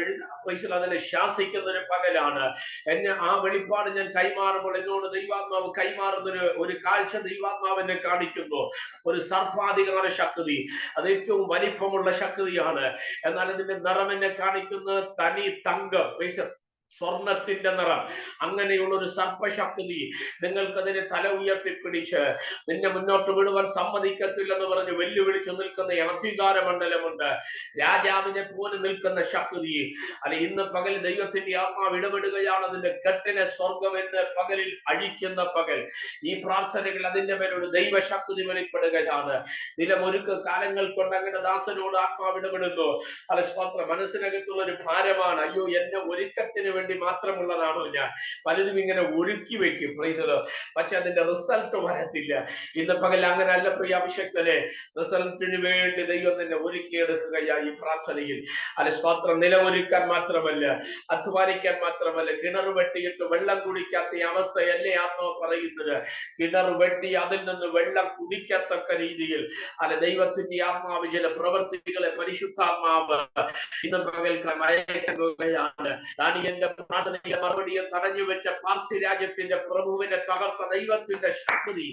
അതിനെ ശാസിക്കുന്ന ഒരു പകലാണ്. എന്നെ ആ വെളിപ്പാട് ഞാൻ കൈമാറുമ്പോൾ എന്നോട് ദൈവാത്മാവ് കൈമാറുന്ന ഒരു കാഴ്ച ദൈവാത്മാവിനെ കാണിക്കുന്നു. ഒരു സർപ്പാധികാര ശക്തി, അത് ഏറ്റവും വലിപ്പമുള്ള ശക്തിയാണ്. എന്നാൽ അതിന്റെ നിറം എന്നെ കാണിക്കുന്ന തനി തങ്കം, സ്വർണത്തിന്റെ നിറം. അങ്ങനെയുള്ള ഒരു സർപ്പശക്തി നിങ്ങൾക്കതിനെ തല ഉയർത്തിപ്പിടിച്ച് നിന്നെ മുന്നോട്ട് വിടുവാൻ സമ്മതിക്കത്തില്ലെന്ന് പറഞ്ഞ് വെല്ലുവിളിച്ചു നിൽക്കുന്ന അധികാര മണ്ഡലമുണ്ട്. രാജാവിനെ പോലെ നിൽക്കുന്ന ശക്തി ഇന്ന് പകൽ ദൈവത്തിന്റെ ആത്മാവ് ഇടപെടുകയാണ്. അതിന്റെ കെട്ടിനെ സ്വർഗം എന്ന് പകലിൽ അഴിക്കുന്ന പകൽ. ഈ പ്രാർത്ഥനകൾ അതിന്റെ മേലൊരു ദൈവശക്തി വെളിപ്പെടുകയാണ്. നിലമൊരുക്ക് കാലങ്ങൾ കൊണ്ട് അങ്ങനെ ദാസനോട് ആത്മാവ് ഇടപെടുന്നു. മനസ്സിനകത്തുള്ള ഒരു ഭാരമാണ്. അയ്യോ, എന്റെ ഒരുക്കത്തിന് വേണ്ടി മാത്രമുള്ളതാണോ ഞാൻ? പലതും ഇങ്ങനെ ഒരുക്കി വെക്കും, പക്ഷെ അതിന്റെ റിസൾട്ട് വരത്തില്ല. ഇന്ന് പകൽ അങ്ങനെ അല്ല പ്രിയ അഭിഷക്തനെ. റിസൾട്ടിന് വേണ്ടി ദൈവം തന്നെ ഒരുക്കിയെടുക്കുകയായി ഈ പ്രാർത്ഥനയിൽ. സ്തോത്രം, നിലമൊരുക്കാൻ മാത്രമല്ല, അധ്വാനിക്കാൻ മാത്രമല്ല, കിണർ വെട്ടിയിട്ട് വെള്ളം കുടിക്കാത്ത അവസ്ഥയല്ലേ ആത്മാവ് പറയുന്നത്. കിണർ വെട്ടി അതിൽ നിന്ന് വെള്ളം കുടിക്കത്തക്ക രീതിയിൽ ദൈവത്തിന്റെ ആത്മാവ് ചില പ്രവൃത്തികളെ പരിശുദ്ധാത്മാവ് ഇന്ന് പകൽക്കാൻ അയക്കുകയാണ്. ദാനിയേലിന്റെ പ്രാർത്ഥനയുടെ മറുപടിയെ തടഞ്ഞു വെച്ച പാർസി രാജ്യത്തിന്റെ പ്രഭുവിനെ തകർത്ത ദൈവത്തിന്റെ ശക്തി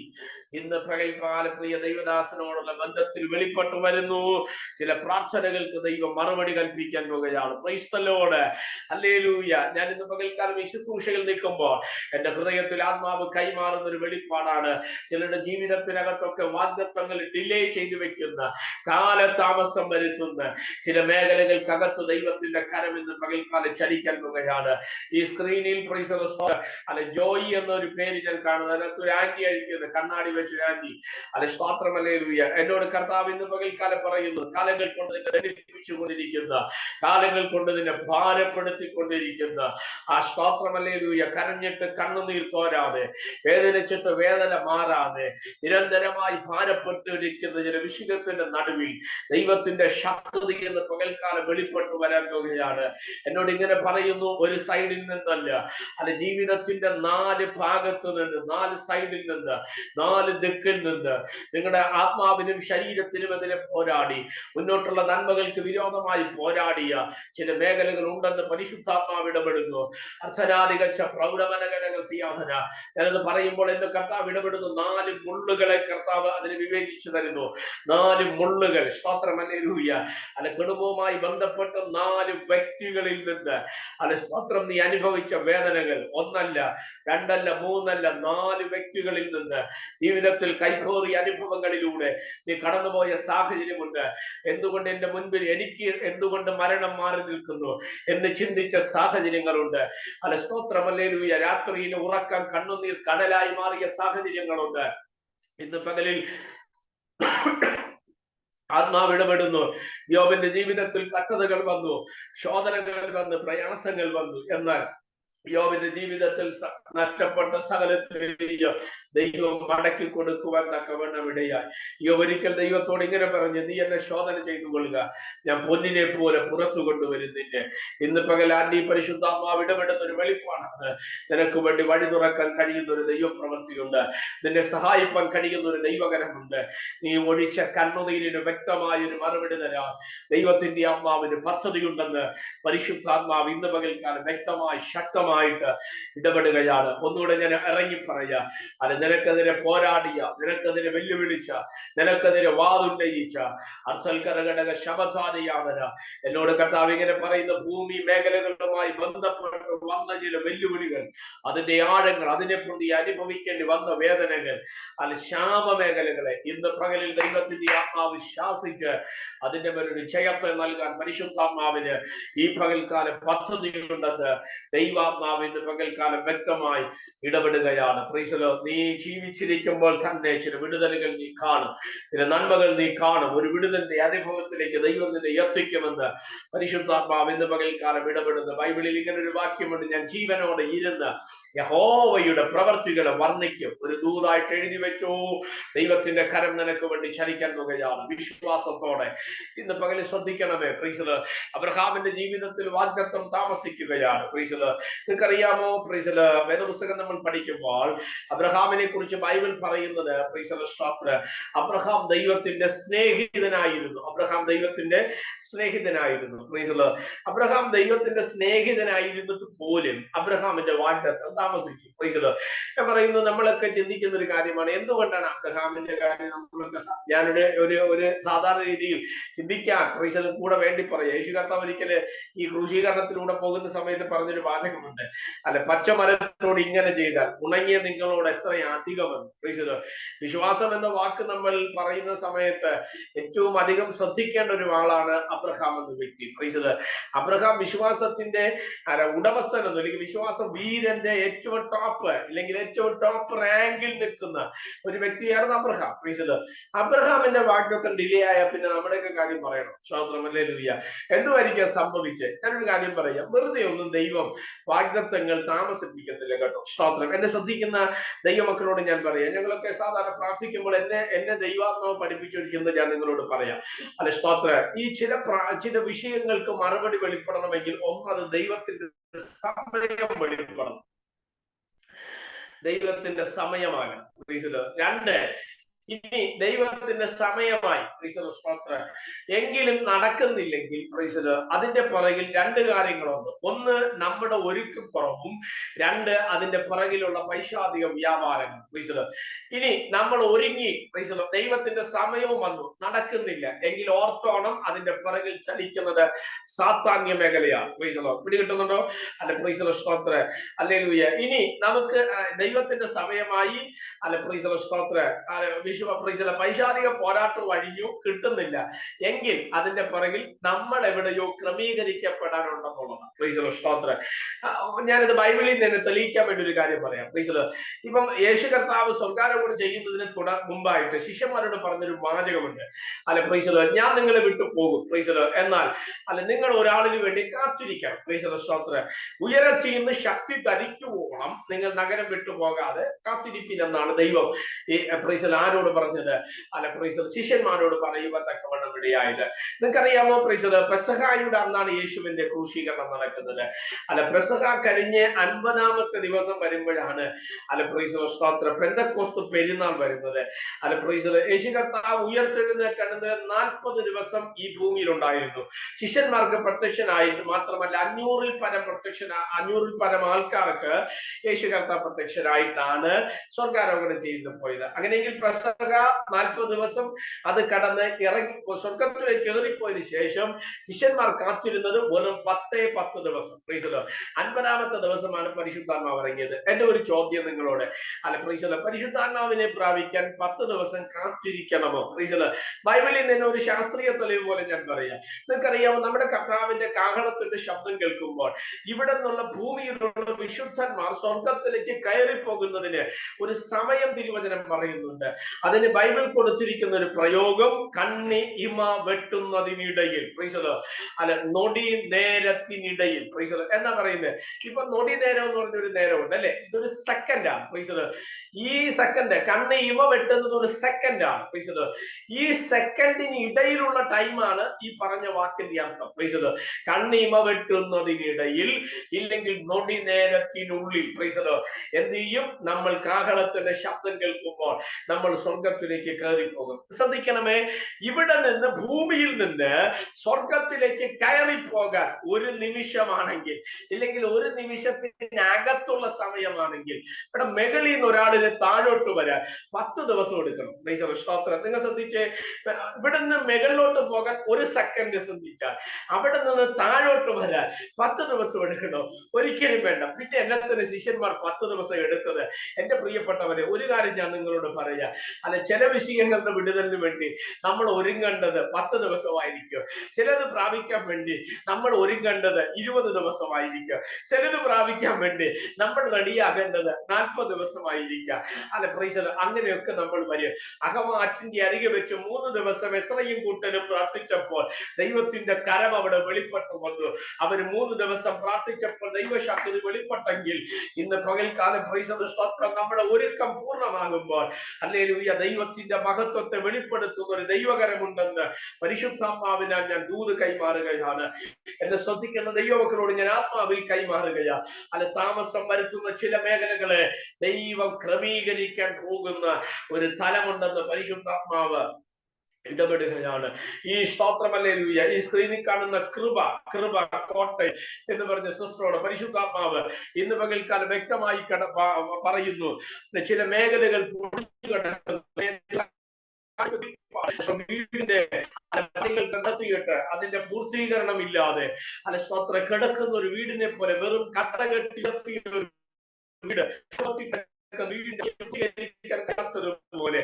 ഇന്ന് പകൽക്കാല പ്രിയ ദൈവദാസനോടുള്ള ബന്ധത്തിൽ വെളിപ്പെട്ടു വരുന്നു. ചില പ്രാർത്ഥനകൾക്ക് ദൈവം മറുപടി കൽപ്പിക്കാൻ പോകുകയാണ്. Praise the Lord, hallelujah. ഞാൻ ഇന്ന് പകൽക്കാലം ഈ ശുശ്രൂഷയിൽ നിൽക്കുമ്പോൾ എന്റെ ഹൃദയത്തിൽ ആത്മാവ് കൈമാറുന്ന ഒരു വെളിപ്പാടാണ്. ചിലരുടെ ജീവിതത്തിനകത്തൊക്കെ വാഗ്ദത്തങ്ങൾ ഡിലേ ചെയ്തു വെക്കുന്ന, കാലതാമസം വരുത്തുന്ന ചില മേഖലകൾക്കകത്ത് ദൈവത്തിന്റെ കരം ഇന്ന് പകൽക്കാലം ചലിക്കാൻ പോകുകയാണ്. ഈ സ്ക്രീനിൽ ജോയി എന്നൊരു പേര് ഞാൻ കാണുന്നത്. അതിനകത്ത് ഒരു ആന്റി അഴിക്കുന്നത്, കണ്ണാടി വെച്ചൊരു ആന്റി. സ്തോത്രമല്ലേലൂയ. എന്നോട് കർത്താവ് ഇന്ന് പകൽക്കാലം പറയുന്നു, കാലങ്ങൾ കൊണ്ട് നിന്നെ ദണ്ഡിപ്പിച്ചുകൊണ്ടിരിക്കുന്ന, കാലങ്ങൾ കൊണ്ട് നിന്നെ ഭാരപ്പെടുത്തിക്കൊണ്ടിരിക്കുന്ന സ്തോത്രമല്ലേലൂയ, കരഞ്ഞിട്ട് കണ്ണുനീർ തോരാതെ, വേദനിച്ചിട്ട് വേദന മാറാതെ, നിരന്തരമായി ഭാരപ്പെട്ടിരിക്കുന്ന ചില വിഷയത്തിന്റെ നടുവിൽ ദൈവത്തിന്റെ ശക്തി എന്ന് പകൽക്കാലം വെളിപ്പെട്ടു വരാൻ പോകുകയാണ്. എന്നോട് ഇങ്ങനെ പറയുന്നു, ഒരു സൈഡിൽ നിന്നല്ല, ജീവിതത്തിന്റെ 4 ഭാഗത്തു നിന്ന്, 4 സൈഡിൽ നിന്ന്, 4 ദിക്കിൽ നിന്ന് നിങ്ങളുടെ ആത്മാവിനും ശരീരത്തിനും എതിരെ പോരാടി മുന്നോട്ടുള്ള നന്മകൾക്ക് വിരോധമായി പോരാടിയ ചില മേഖലകൾ ഉണ്ടെന്ന് പരിശുദ്ധാത്മാവ് ഇടപെടുന്നു. അർച്ചനാധികച്ച പ്രൗഢമനകടകസിയാധന ഞാനത് പറയുമ്പോൾ എന്റെ കർത്താവ് ഇടപെടുന്നു. 4 മുള്ളുകളെ കർത്താവ് അതിന് വിവേചിച്ചു തരുന്നു. 4 മുള്ളുകൾ. സ്തോത്രമല്ലേലൂയ. കുടുംബവുമായി ബന്ധപ്പെട്ട 4 വ്യക്തികളിൽ നിന്ന് സ്തോത്രം നീ അനുഭവിച്ച വേദനകൾ 1 അല്ല 2 അല്ല 3 അല്ല 4 വ്യക്തികളിൽ നിന്ന് ജീവിതത്തിൽ കൈകോറിയ അനുഭവങ്ങളിലൂടെ നീ കടന്നുപോയ സാഹചര്യമുണ്ട്. എന്തുകൊണ്ട് എന്റെ മുൻപിൽ എനിക്ക് എന്തുകൊണ്ട് മരണം മാറി നിൽക്കുന്നു എന്ന് ചിന്തിച്ച സാഹചര്യങ്ങളുണ്ട്. സ്തോത്രമല്ലേലൂയ. രാത്രിയിൽ ഉറക്കം കണ്ണുനീർ കടലായി മാറിയ സാഹചര്യങ്ങളുണ്ട്. ഇന്ന് പകലിൽ ആത്മാവ് ഇടപെടുന്നു. യോബിന്റെ ജീവിതത്തിൽ കഷ്ടതകൾ വന്നു, ശോധനകൾ വന്നു, പ്രയാസങ്ങൾ വന്നു. എന്നാൽ യോബിന്റെ ജീവിതത്തിൽ നഷ്ടപ്പെട്ട സകലത്തെയും ദൈവം മടക്കി കൊടുക്കുവാൻ തക്കവണ്ണം ഇടയായി. യോബ് ഒരിക്കൽ ദൈവത്തോട് ഇങ്ങനെ പറഞ്ഞു, നീ എന്നെ ശോധന ചെയ്തു കൊള്ളുക, ഞാൻ പൊന്നിനെ പോലെ പുറത്തു കൊണ്ടുവരുന്നില്ല. ഇന്ന് പകൽ ആന്റി പരിശുദ്ധാത്മാവ് ഇടപെടുന്ന ഒരു വെളിപ്പാടാണ്. നിനക്ക് വേണ്ടി വഴി തുറക്കാൻ കഴിയുന്ന ഒരു ദൈവപ്രവൃത്തിയുണ്ട്. നിന്നെ സഹായിപ്പാൻ കഴിയുന്ന ഒരു ദൈവകരമുണ്ട്. നീ ഒഴിച്ച കണ്ണുനീരിന് വ്യക്തമായ ഒരു മറുപടി തരാം. ദൈവത്തിന്റെ ആത്മാവിന് പദ്ധതിയുണ്ടെന്ന് പരിശുദ്ധാത്മാവ് ഇന്ന് പകൽക്കാലം വ്യക്തമായി ശക്തമായി ശക്തമായിട്ട് ഇടപെടുകയാണ്. ഒന്നുകൂടെ ഞാൻ ഇറങ്ങി പറയാ, അത് നിനക്കെതിരെ പോരാടിയ, നിനക്കെതിരെ വെല്ലുവിളിച്ച, നിനക്കെതിരെ വാതുന്നയിച്ച അർസൽക്കരഘടക ശബധാരിയാവന എന്നോട് കർത്താവ് ഇങ്ങനെ പറയുന്ന ഭൂമി മേഖലകളുമായി ബന്ധപ്പെട്ട് വന്ന ചില വെല്ലുവിളികൾ, അതിന്റെ ആഴങ്ങൾ, അതിനെ പ്രതി അനുഭവിക്കേണ്ടി വന്ന വേദനകൾ, അത് ശാപ മേഖലകളെ ഇന്ന് പകലിൽ ദൈവത്തിന്റെ ആത്മാവ് ശാസിച്ച് അതിന്റെ മേലൊരു ജയത്തെ നൽകാൻ പരിശുദ്ധാത്മാവിന് ഈ പകൽക്കാലം പദ്ധതിയുണ്ടെന്ന് ദൈവാത്മാവ് ഇന്ന് പകൽക്കാലം വ്യക്തമായി ഇടപെടുകയാണ്. പ്രീസലോ, നീ ജീവിച്ചിരിക്കുമ്പോൾ തന്നെ ചില വിടുതലുകൾ നീ കാണും, ചില നന്മകൾ നീ കാണും. ഒരു വിടുതലിന്റെ അനുഭവത്തിലേക്ക് ദൈവം നിന്നെ എത്തിക്കുമെന്ന് പരിശുദ്ധാത്മാവ് ഇന്ന് പകൽക്കാലം ഇടപെടുന്നു. ബൈബിളിൽ ഇങ്ങനെ ഒരു വാക്യമുണ്ട്, ഞാൻ ജീവനോടെ ഇരുന്ന് യഹോവയുടെ പ്രവർത്തികളെ വർണ്ണിക്കും. ഒരു ദൂതായിട്ട് എഴുതി വെച്ചോ, ദൈവത്തിന്റെ കരം നിനക്ക് വേണ്ടി ചലിക്കാൻ പോകുകയാണ്. വിശ്വാസത്തോടെ ഇന്ന് പകൽ ശ്രദ്ധിക്കണമേ. പ്രീസല്, അബ്രഹാമിന്റെ ജീവിതത്തിൽ വാഗ്ദത്തം താമസിക്കുകയാണ്. പ്രീസല്, നിങ്ങൾക്കറിയാമോ, പ്രീസല്, വേദപുസ്തകം നമ്മൾ പഠിക്കുമ്പോൾ അബ്രഹാമിനെ കുറിച്ച് ബൈബിൾ പറയുന്നത്, പ്രീസല് സ്തോത്രം, അബ്രഹാം ദൈവത്തിന്റെ സ്നേഹിതനായിരുന്നു. അബ്രഹാം ദൈവത്തിന്റെ സ്നേഹിതനായിരുന്നു. പ്രീസല്, അബ്രഹാം ദൈവത്തിന്റെ സ്നേഹിതനായിരുന്നിട്ട് പോലും അബ്രഹാമിന്റെ വാഗ്ദത്തം താമസിച്ചു. പ്രീസല്, ഞാൻ പറയുന്നു, നമ്മളൊക്കെ ചിന്തിക്കുന്ന ഒരു കാര്യമാണ്, എന്തുകൊണ്ടാണ് അബ്രഹാമിന്റെ കാര്യം നമ്മളൊക്കെ ഒരു സാധാരണ രീതിയിൽ ചിന്തിക്കാൻ പ്രീസല് കൂടെ വേണ്ടി പറയാം. യേശു കർത്താവ് ഒരിക്കല് ഈ ക്രൂശീകരണത്തിലൂടെ പോകുന്ന സമയത്ത് പറഞ്ഞൊരു വാചകമുണ്ട്, അല്ല, പച്ചമരത്തോട് ഇങ്ങനെ ചെയ്താൽ ഉണങ്ങിയ നിങ്ങളോട് എത്ര അധികമെന്ന്. പ്രീസല്, വിശ്വാസം എന്ന വാക്ക് നമ്മൾ പറയുന്ന സമയത്ത് ഏറ്റവും അധികം ശ്രദ്ധിക്കേണ്ട ഒരു ആളാണ് അബ്രഹാം എന്ന വ്യക്തി. പ്രീസല്, അബ്രഹാം വിശ്വാസത്തിന്റെ ഉടമസ്ഥനെന്നോ അല്ലെങ്കിൽ വിശ്വാസ വീരന്റെ ഏറ്റവും ടോപ്പ്, അല്ലെങ്കിൽ ഏറ്റവും ടോപ്പ് റാങ്കിൽ നിൽക്കുന്ന ഒരു വ്യക്തിയായിരുന്നു അബ്രഹാം. പ്രീസല്, അബ്രഹാമിന്റെ വാഗ്ദത്തം ഡിലേ ആയ പിന്നെ നമ്മുടെയൊക്കെ കാര്യം പറയണം. സ്തോത്രം, ഹല്ലേലൂയ. എന്തുമായിരിക്കും സംഭവിച്ചത്? ഞാനൊരു കാര്യം പറയാം, വെറുതെ ഒന്നും ദൈവം വാഗ്ദത്തങ്ങൾ താമസിപ്പിക്കത്തില്ല കേട്ടോ. സ്തോത്രം. എന്നെ ശ്രദ്ധിക്കുന്ന ദൈവമക്കളോട് ഞാൻ പറയാം, ഞങ്ങളൊക്കെ സാധാരണ പ്രാർത്ഥിക്കുമ്പോൾ എന്നെ ദൈവാത്മാവ് പഠിപ്പിച്ച ഒരു ചിന്ത ഞാൻ നിങ്ങളോട് പറയാം. അല്ലെ സ്തോത്രം, ഈ ചില വിഷയങ്ങൾക്ക് മറുപടി വെളിപ്പെടണമെങ്കിൽ ഒന്നത് ദൈവത്തിന്റെ സമയം വെളിപ്പെടണം, ദൈവത്തിന്റെ സമയമാകണം. രണ്ട്, ഇനി ദൈവത്തിന്റെ സമയമായി എങ്കിലും നടക്കുന്നില്ലെങ്കിൽ അതിന്റെ പുറകിൽ രണ്ട് കാര്യങ്ങളുണ്ട്. ഒന്ന്, നമ്മുടെ ഒരുക്കക്കുറവും, രണ്ട്, അതിന്റെ പുറകിലുള്ള പൈശാചിക വ്യാപാരങ്ങൾ. ഇനി നമ്മൾ ഒരുങ്ങി ദൈവത്തിന്റെ സമയവും വന്നു, നടക്കുന്നില്ല എങ്കിൽ ഓർത്തോണം, അതിന്റെ പുറകിൽ ചലിക്കുന്നത് സാത്താന്യ മേഖലയാണ്. പിടികിട്ടുന്നുണ്ടോ? അല്ല, സ്തോത്ര, ഹല്ലേലൂയ. ഇനി നമുക്ക് ദൈവത്തിന്റെ സമയമായി, അല്ല, സ്തോത്ര, പൈശാചിക പോരാട്ടം വഴിഞ്ഞു, കിട്ടുന്നില്ല എങ്കിൽ അതിന്റെ പുറകിൽ നമ്മൾ എവിടെയോ ക്രമീകരിക്കപ്പെടാനുണ്ടെന്നുള്ളതാണ്. സ്തോത്രം. ഞാനിത് ബൈബിളിൽ നിന്ന് തെളിയിക്കാൻ വേണ്ടി ഒരു കാര്യം പറയാം. ഇപ്പം യേശു കർത്താവ് സ്വർഗ്ഗാരോഹണം ചെയ്യുന്നതിന് മുമ്പായിട്ട് ശിഷ്യന്മാരോട് പറഞ്ഞൊരു വാചകമുണ്ട്, അല്ല, ഞാൻ നിങ്ങളെ വിട്ടു പോകും, എന്നാൽ അല്ല, നിങ്ങൾ ഒരാളിന് വേണ്ടി കാത്തിരിക്കണം. സ്തോത്രം. ഉയർച്ചയിൽ നിന്ന് ശക്തി ധരിക്കുവോളം നിങ്ങൾ നഗരം വിട്ടുപോകാതെ കാത്തിരിപ്പിൻ എന്നാണ് ദൈവം ആരോട് പറഞ്ഞത്? അല്ല, ശിഷ്യന്മാരോട് പറയുവാൻ തക്കവണ്ണം ഇടയായത്. നിങ്ങൾക്കറിയാമോ, പെസഹായുടെ അന്നാണ് യേശുവിന്റെ ക്രൂശീകരണം നടക്കുന്നത്. അല്ല, പെസഹ കഴിഞ്ഞ് 50-ാമത്തെ ദിവസം വരുമ്പോഴാണ്, അല്ല, സ്തോത്രം, പെന്തക്കോസ്ത് പെരുന്നാൾ വരുന്നത്. അല്ല, യേശു കർത്താവ് ഉയർത്തെഴുന്നേറ്റ് 40 ദിവസം ഈ ഭൂമിയിൽ ഉണ്ടായിരുന്നു. ശിഷ്യന്മാർക്ക് പ്രത്യക്ഷനായിട്ട് മാത്രമല്ല, 500-ൽ പരം ആൾക്കാർക്ക് യേശു കർത്താവ് പ്രത്യക്ഷനായിട്ടാണ് സ്വർഗ്ഗാരോഹണം ചെയ്തു പോയത്. അങ്ങനെയെങ്കിൽ പെസഹ 40 ദിവസം അത് കടന്ന് ഇറങ്ങി സ്വർഗത്തിലേക്ക് കയറിപ്പോയതിനു ശേഷം ശിഷ്യന്മാർ കാത്തിരുന്നത് വെറും 10 ദിവസം. 50-ാമത്തെ ദിവസമാണ് പരിശുദ്ധാത്മാവ് ഇറങ്ങിയത്. എന്റെ ഒരു ചോദ്യം നിങ്ങളോട്, അല്ല, പരിശുദ്ധാത്മാവിനെ പ്രാപിക്കാൻ 10 ദിവസം കാത്തിരിക്കണമോ? ബൈബിളിൽ നിന്ന് ഒരു ശാസ്ത്രീയ തെളിവ് പോലെ ഞാൻ പറയാം. നിങ്ങൾക്കറിയാമോ, നമ്മുടെ കർത്താവിന്റെ കാഹളത്തിന്റെ ശബ്ദം കേൾക്കുമ്പോൾ ഇവിടെ നിന്നുള്ള ഭൂമിയിലുള്ള വിശുദ്ധന്മാർ സ്വർഗത്തിലേക്ക് കയറി പോകുന്നതിന് ഒരു സമയം തിരുവചനം പറയുന്നുണ്ട്. അതിന് ബൈബിൾ കൊടുത്തിരിക്കുന്ന ഒരു പ്രയോഗം, കണ്ണി ഇമ വെട്ടുന്നതിനിടയിൽ, അല്ല, നൊടി നേരത്തിനിടയിൽ. എന്നാ പറയുന്നത്? ഇപ്പൊ നൊടി നേരം എന്ന് പറഞ്ഞൊരു നേരമുണ്ട്, അല്ലെ? ഇതൊരു സെക്കൻഡാണ്. ഈ സെക്കൻഡ്, കണ്ണി ഇമ വെട്ടുന്നത് ഒരു സെക്കൻഡാണ്. ഈ സെക്കൻഡിന് ഇടയിലുള്ള ടൈമാണ് ഈ പറഞ്ഞ വാക്കിന്റെ അർത്ഥം. കണ്ണി ഇമ വെട്ടുന്നതിനിടയിൽ, ഇല്ലെങ്കിൽ നൊടി നേരത്തിനുള്ളിൽ എന്ത് ചെയ്യും? നമ്മൾ കാഹളത്തിന്റെ ശബ്ദം കേൾക്കുമ്പോൾ നമ്മൾ സ്വർഗത്തിലേക്ക് കയറിപ്പോകും. ശ്രദ്ധിക്കണമേ, ഇവിടെ നിന്ന് ഭൂമിയിൽ നിന്ന് സ്വർഗത്തിലേക്ക് കയറിപ്പോകാൻ ഒരു നിമിഷമാണെങ്കിൽ, ഇല്ലെങ്കിൽ ഒരു നിമിഷത്തിനകത്തുള്ള സമയമാണെങ്കിൽ, ഇവിടെ മുകളിൽ നിന്ന് ഒരാളിന് താഴോട്ട് വരാൻ 10 ദിവസം എടുക്കണം. സ്തോത്രം. നിങ്ങൾ ശ്രദ്ധിച്ചേ, ഇവിടെ നിന്ന് മുകളിലോട്ട് പോകാൻ 1 സെക്കൻഡ് ശ്രദ്ധിച്ചാൽ, അവിടെ നിന്ന് താഴോട്ട് വരാൻ 10 ദിവസം എടുക്കണോ? ഒരിക്കലും വേണ്ട. പിന്നെ എല്ലാത്തിനും ശിഷ്യന്മാർ 10 ദിവസം എടുത്തത്? എന്റെ പ്രിയപ്പെട്ടവരെ, ഒരു കാര്യം ഞാൻ നിങ്ങളോട് പറയാം. അല്ല, ചില വിഷയങ്ങളുടെ വിടുതലിന് വേണ്ടി നമ്മൾ ഒരുങ്ങേണ്ടത് 10 ദിവസമായിരിക്കും. ചിലത് പ്രാപിക്കാൻ വേണ്ടി നമ്മൾ ഒരുങ്ങേണ്ടത് 20 ദിവസമായിരിക്കും. ചിലത് പ്രാപിക്കാൻ വേണ്ടി നമ്മൾ റെഡിയാകേണ്ടത് 40 ദിവസമായിരിക്കാം. അല്ല, പ്രൈസ്, അങ്ങനെയൊക്കെ നമ്മൾ വരും. അഹമാറ്റിന്റെ അരികെ വെച്ച് 3 ദിവസം എസ്രയും കൂട്ടനും പ്രാർത്ഥിച്ചപ്പോൾ ദൈവത്തിന്റെ കരം അവിടെ വെളിപ്പെട്ടു വന്നു. അവർ 3 ദിവസം പ്രാർത്ഥിച്ചപ്പോൾ ദൈവശക്തി വെളിപ്പെട്ടെങ്കിൽ ഇന്ന് പകൽക്കാലം പ്രൈസ് സ്തോത്രം, നമ്മുടെ ഒരുക്കം പൂർണ്ണമാകുമ്പോൾ ഹല്ലേലൂയ, ദൈവത്തിന്റെ മഹത്വത്തെ വെളിപ്പെടുത്തുന്ന ഒരു ദൈവകരമുണ്ടെന്ന് പരിശുദ്ധാത്മാവിനാൽ ഞാൻ ദൂത് കൈമാറുകയാണ്. എന്നെ ശ്രദ്ധിക്കുന്ന ദൈവമക്കളോട് ഞാൻ ആത്മാവിൽ കൈമാറുകയാണ്. അല്ല, താമസം വരുത്തുന്ന ചില മേഖലകളെ ദൈവം ക്രമീകരിക്കാൻ പോകുന്ന ഒരു തലമുണ്ടെന്ന് പരിശുദ്ധാത്മാവ് ഇടപെടുകയാണ്. ഈ സ്തോത്രമല്ലേലൂയ, ഈ സ്ക്രീനിൽ കാണുന്ന കൃപ കോട്ടയം എന്ന് പറഞ്ഞ സിസ്റ്ററോട് പരിശുദ്ധാത്മാവ് ഇന്ന് പകൽക്കാലം വ്യക്തമായി പറയുന്നു. ചില മേഖലകൾ വീടിന്റെ പണികൾ കണ്ടെത്തിയിട്ട് അതിന്റെ പൂർത്തീകരണം ഇല്ലാതെ, അല്ല സ്തോത്രം, കിടക്കുന്ന ഒരു വീടിനെ പോലെ വെറും കട്ട കെട്ടി വീട് പോലെ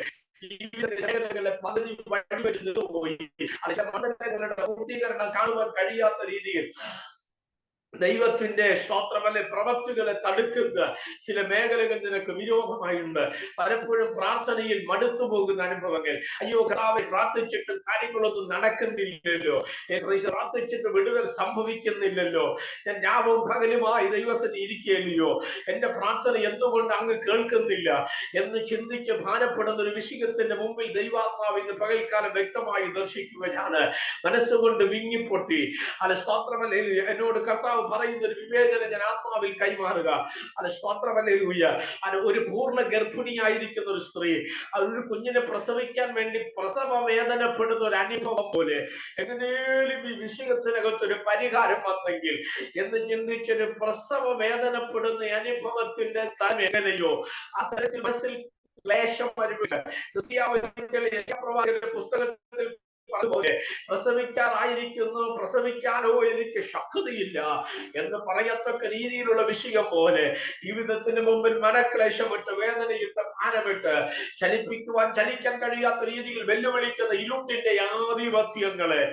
പകുതി വഴിവെച്ച് പോയി. പൂർത്തീകരണം കാണുവാൻ കഴിയാത്ത രീതിയിൽ ദൈവത്തിന്റെ സ്തോത്രമല്ലെ പ്രവൃത്തികളെ തടുക്കുന്ന ചില മേഖലകൾ നിനക്ക് വിരോധമായുണ്ട്. പലപ്പോഴും പ്രാർത്ഥനയിൽ മടുത്തു പോകുന്ന അനുഭവങ്ങൾ. അയ്യോ കർത്താവേ, പ്രാർത്ഥിച്ചിട്ട് കാര്യങ്ങളൊന്നും നടക്കുന്നില്ലല്ലോ, പ്രാർത്ഥിച്ചിട്ട് വിടുതൽ സംഭവിക്കുന്നില്ലല്ലോ, ഞാൻ രാവും പകലുമായി ദൈവസന്നിധിയിൽ ഇരിക്കുകയല്ലയോ, എന്റെ പ്രാർത്ഥന എന്തുകൊണ്ട് അങ്ങ് കേൾക്കുന്നില്ല എന്ന് ചിന്തിച്ച് ഭാരപ്പെടുന്ന ഒരു വിഷയത്തിന്റെ മുമ്പിൽ ദൈവാത്മാവ് ഇന്ന് പകൽക്കാലം വ്യക്തമായി ദർശിക്കുകയാണ്. മനസ്സുകൊണ്ട് വിങ്ങിപ്പൊട്ടി, അല്ല സ്തോത്രമല്ലേ, എന്നോട് കർത്താവ് പറയുന്ന ഒരു വിവേചന ഞാൻ ആത്മാവിൽ കൈമാറുക. അത് സ്തോത്രമല്ലേലൂയ. അത് ഒരു പൂർണ്ണ ഗർഭിണിയായിരിക്കുന്ന ഒരു സ്ത്രീ ഒരു കുഞ്ഞിനെ പ്രസവിക്കാൻ വേണ്ടി പ്രസവ വേദനപ്പെടുന്ന ഒരു അനുഭവം പോലെ എങ്ങനെയും ഈ വിഷയത്തിനകത്തൊരു പരിഹാരം വന്നെങ്കിൽ എന്ന് ചിന്തിച്ചൊരു പ്രസവ വേദനപ്പെടുന്ന അനുഭവത്തിന്റെ തലമേഖലയോ അത്തരത്തിൽ മനസ്സിൽ ക്ലേശം പുസ്തകത്തിൽ അതുപോലെ പ്രസവിക്കാനായിരിക്കുന്നു, പ്രസവിക്കാനോ എനിക്ക് ശക്തിയില്ല എന്ന് പറയത്തക്ക രീതിയിലുള്ള വിഷയം പോലെ ജീവിതത്തിന് മുമ്പിൽ മനക്ലേശമിട്ട് വേദനയിട്ട് ഭാരമിട്ട് ചലിക്കാൻ കഴിയാത്ത രീതിയിൽ വെല്ലുവിളിക്കുന്ന ഇരുട്ടിന്റെ ആധിപത്യങ്ങളെ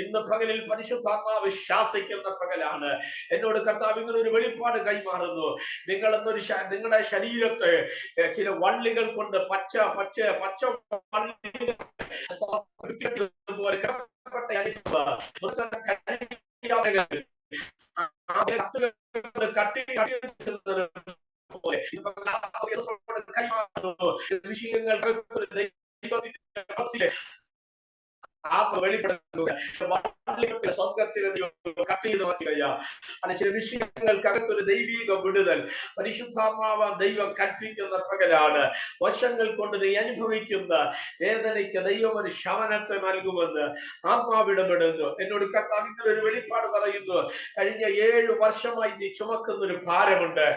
ഇന്ന് പകലിൽ പരിശുദ്ധാത്മാവ് ശാസിക്കുന്ന പകലാണ്. എന്നോട് കർത്താവ് ഇങ്ങനെ ഒരു വെളിപ്പാട് കൈമാറുന്നു. നിങ്ങളുടെ ശരീരത്തെ ചില വള്ളികൾ കൊണ്ട് പച്ച ചില വിഷയങ്ങൾക്കകത്തൊരു ദൈവിക വിടുതൽ പരിശുദ്ധാത്മാവ് ദൈവം കൽപ്പിക്കുന്ന പകലാണ്. വർഷങ്ങൾ കൊണ്ട് നീ അനുഭവിക്കുന്ന വേദനയ്ക്ക് ദൈവം ഒരു ശമനത്തെ നൽകുമെന്ന് ആത്മാവിടപെടുന്നു. എന്നോട് കർത്താവിന്റെ ഒരു വെളിപ്പാട് പറയുന്നു. കഴിഞ്ഞ 7 വർഷമായി നീ ചുമക്കുന്ന ഒരു ഭാരമുണ്ട്.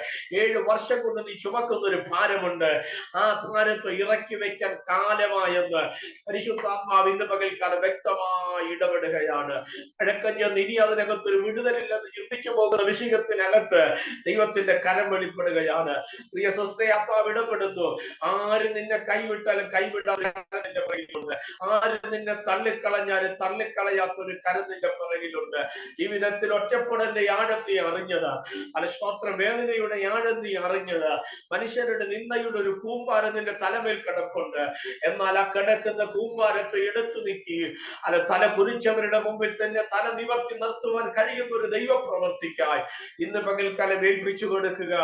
7 വർഷം കൊണ്ട് നീ ചുമക്കുന്ന ഒരു ഭാരമുണ്ട്. ആ ഭാരത്തെ ഇറക്കി വെക്കാൻ കാലമായെന്ന് പരിശുദ്ധാത്മാവ് ഇന്ന് പകൽക്കാലം വ്യക്തമായി ഇടപെടുകയാണ്. കിഴക്കഞ്ഞ് ഇനി അതിനകത്തൊരു വിടുതലില്ലെന്ന് ചിന്തിച്ചു പോകുന്ന വിഷയത്തിനകത്ത് ദൈവത്തിന്റെ കരം വെളിപ്പെടുകയാണ്. പ്രിയ സ്വസ്ഥ ആത്മാവ് ഇടപെടുന്നു. ആര് നിന്നെ കൈവിട്ടാലും കൈവിടാതെ നിന്റെ പിറകിലുണ്ട്. ആര് നിന്നെ തള്ളിക്കളഞ്ഞാലും തള്ളിക്കളയാത്തൊരു കരം നിന്റെ പിറകിലുണ്ട്. ഈ വിധത്തിൽ ഒറ്റപ്പെടലിന്റെ ആഴം നീ അറിഞ്ഞത്, അല്ല സ്തോത്ര വേദനയുടെ ആഴം നീ അറിഞ്ഞത്, മനുഷ്യരുടെ നിന്ദയുടെ ഒരു കൂമ്പാരം നിന്റെ തലമേൽ കിടപ്പുണ്ട്. എന്നാൽ ആ കിടക്കുന്ന കൂമ്പാരത്തെ എടുത്തു നീക്കുകയും അല്ല തല കുരിച്ചവരുടെ മുമ്പിൽ തന്നെ തല നിവർത്തി നിർത്തുവാൻ കഴിയുന്ന ഒരു ദൈവപ്രവർത്തിക്കായി ഇന്ന് പകൽക്കാലം ഏൽപ്പിച്ചു കൊടുക്കുക.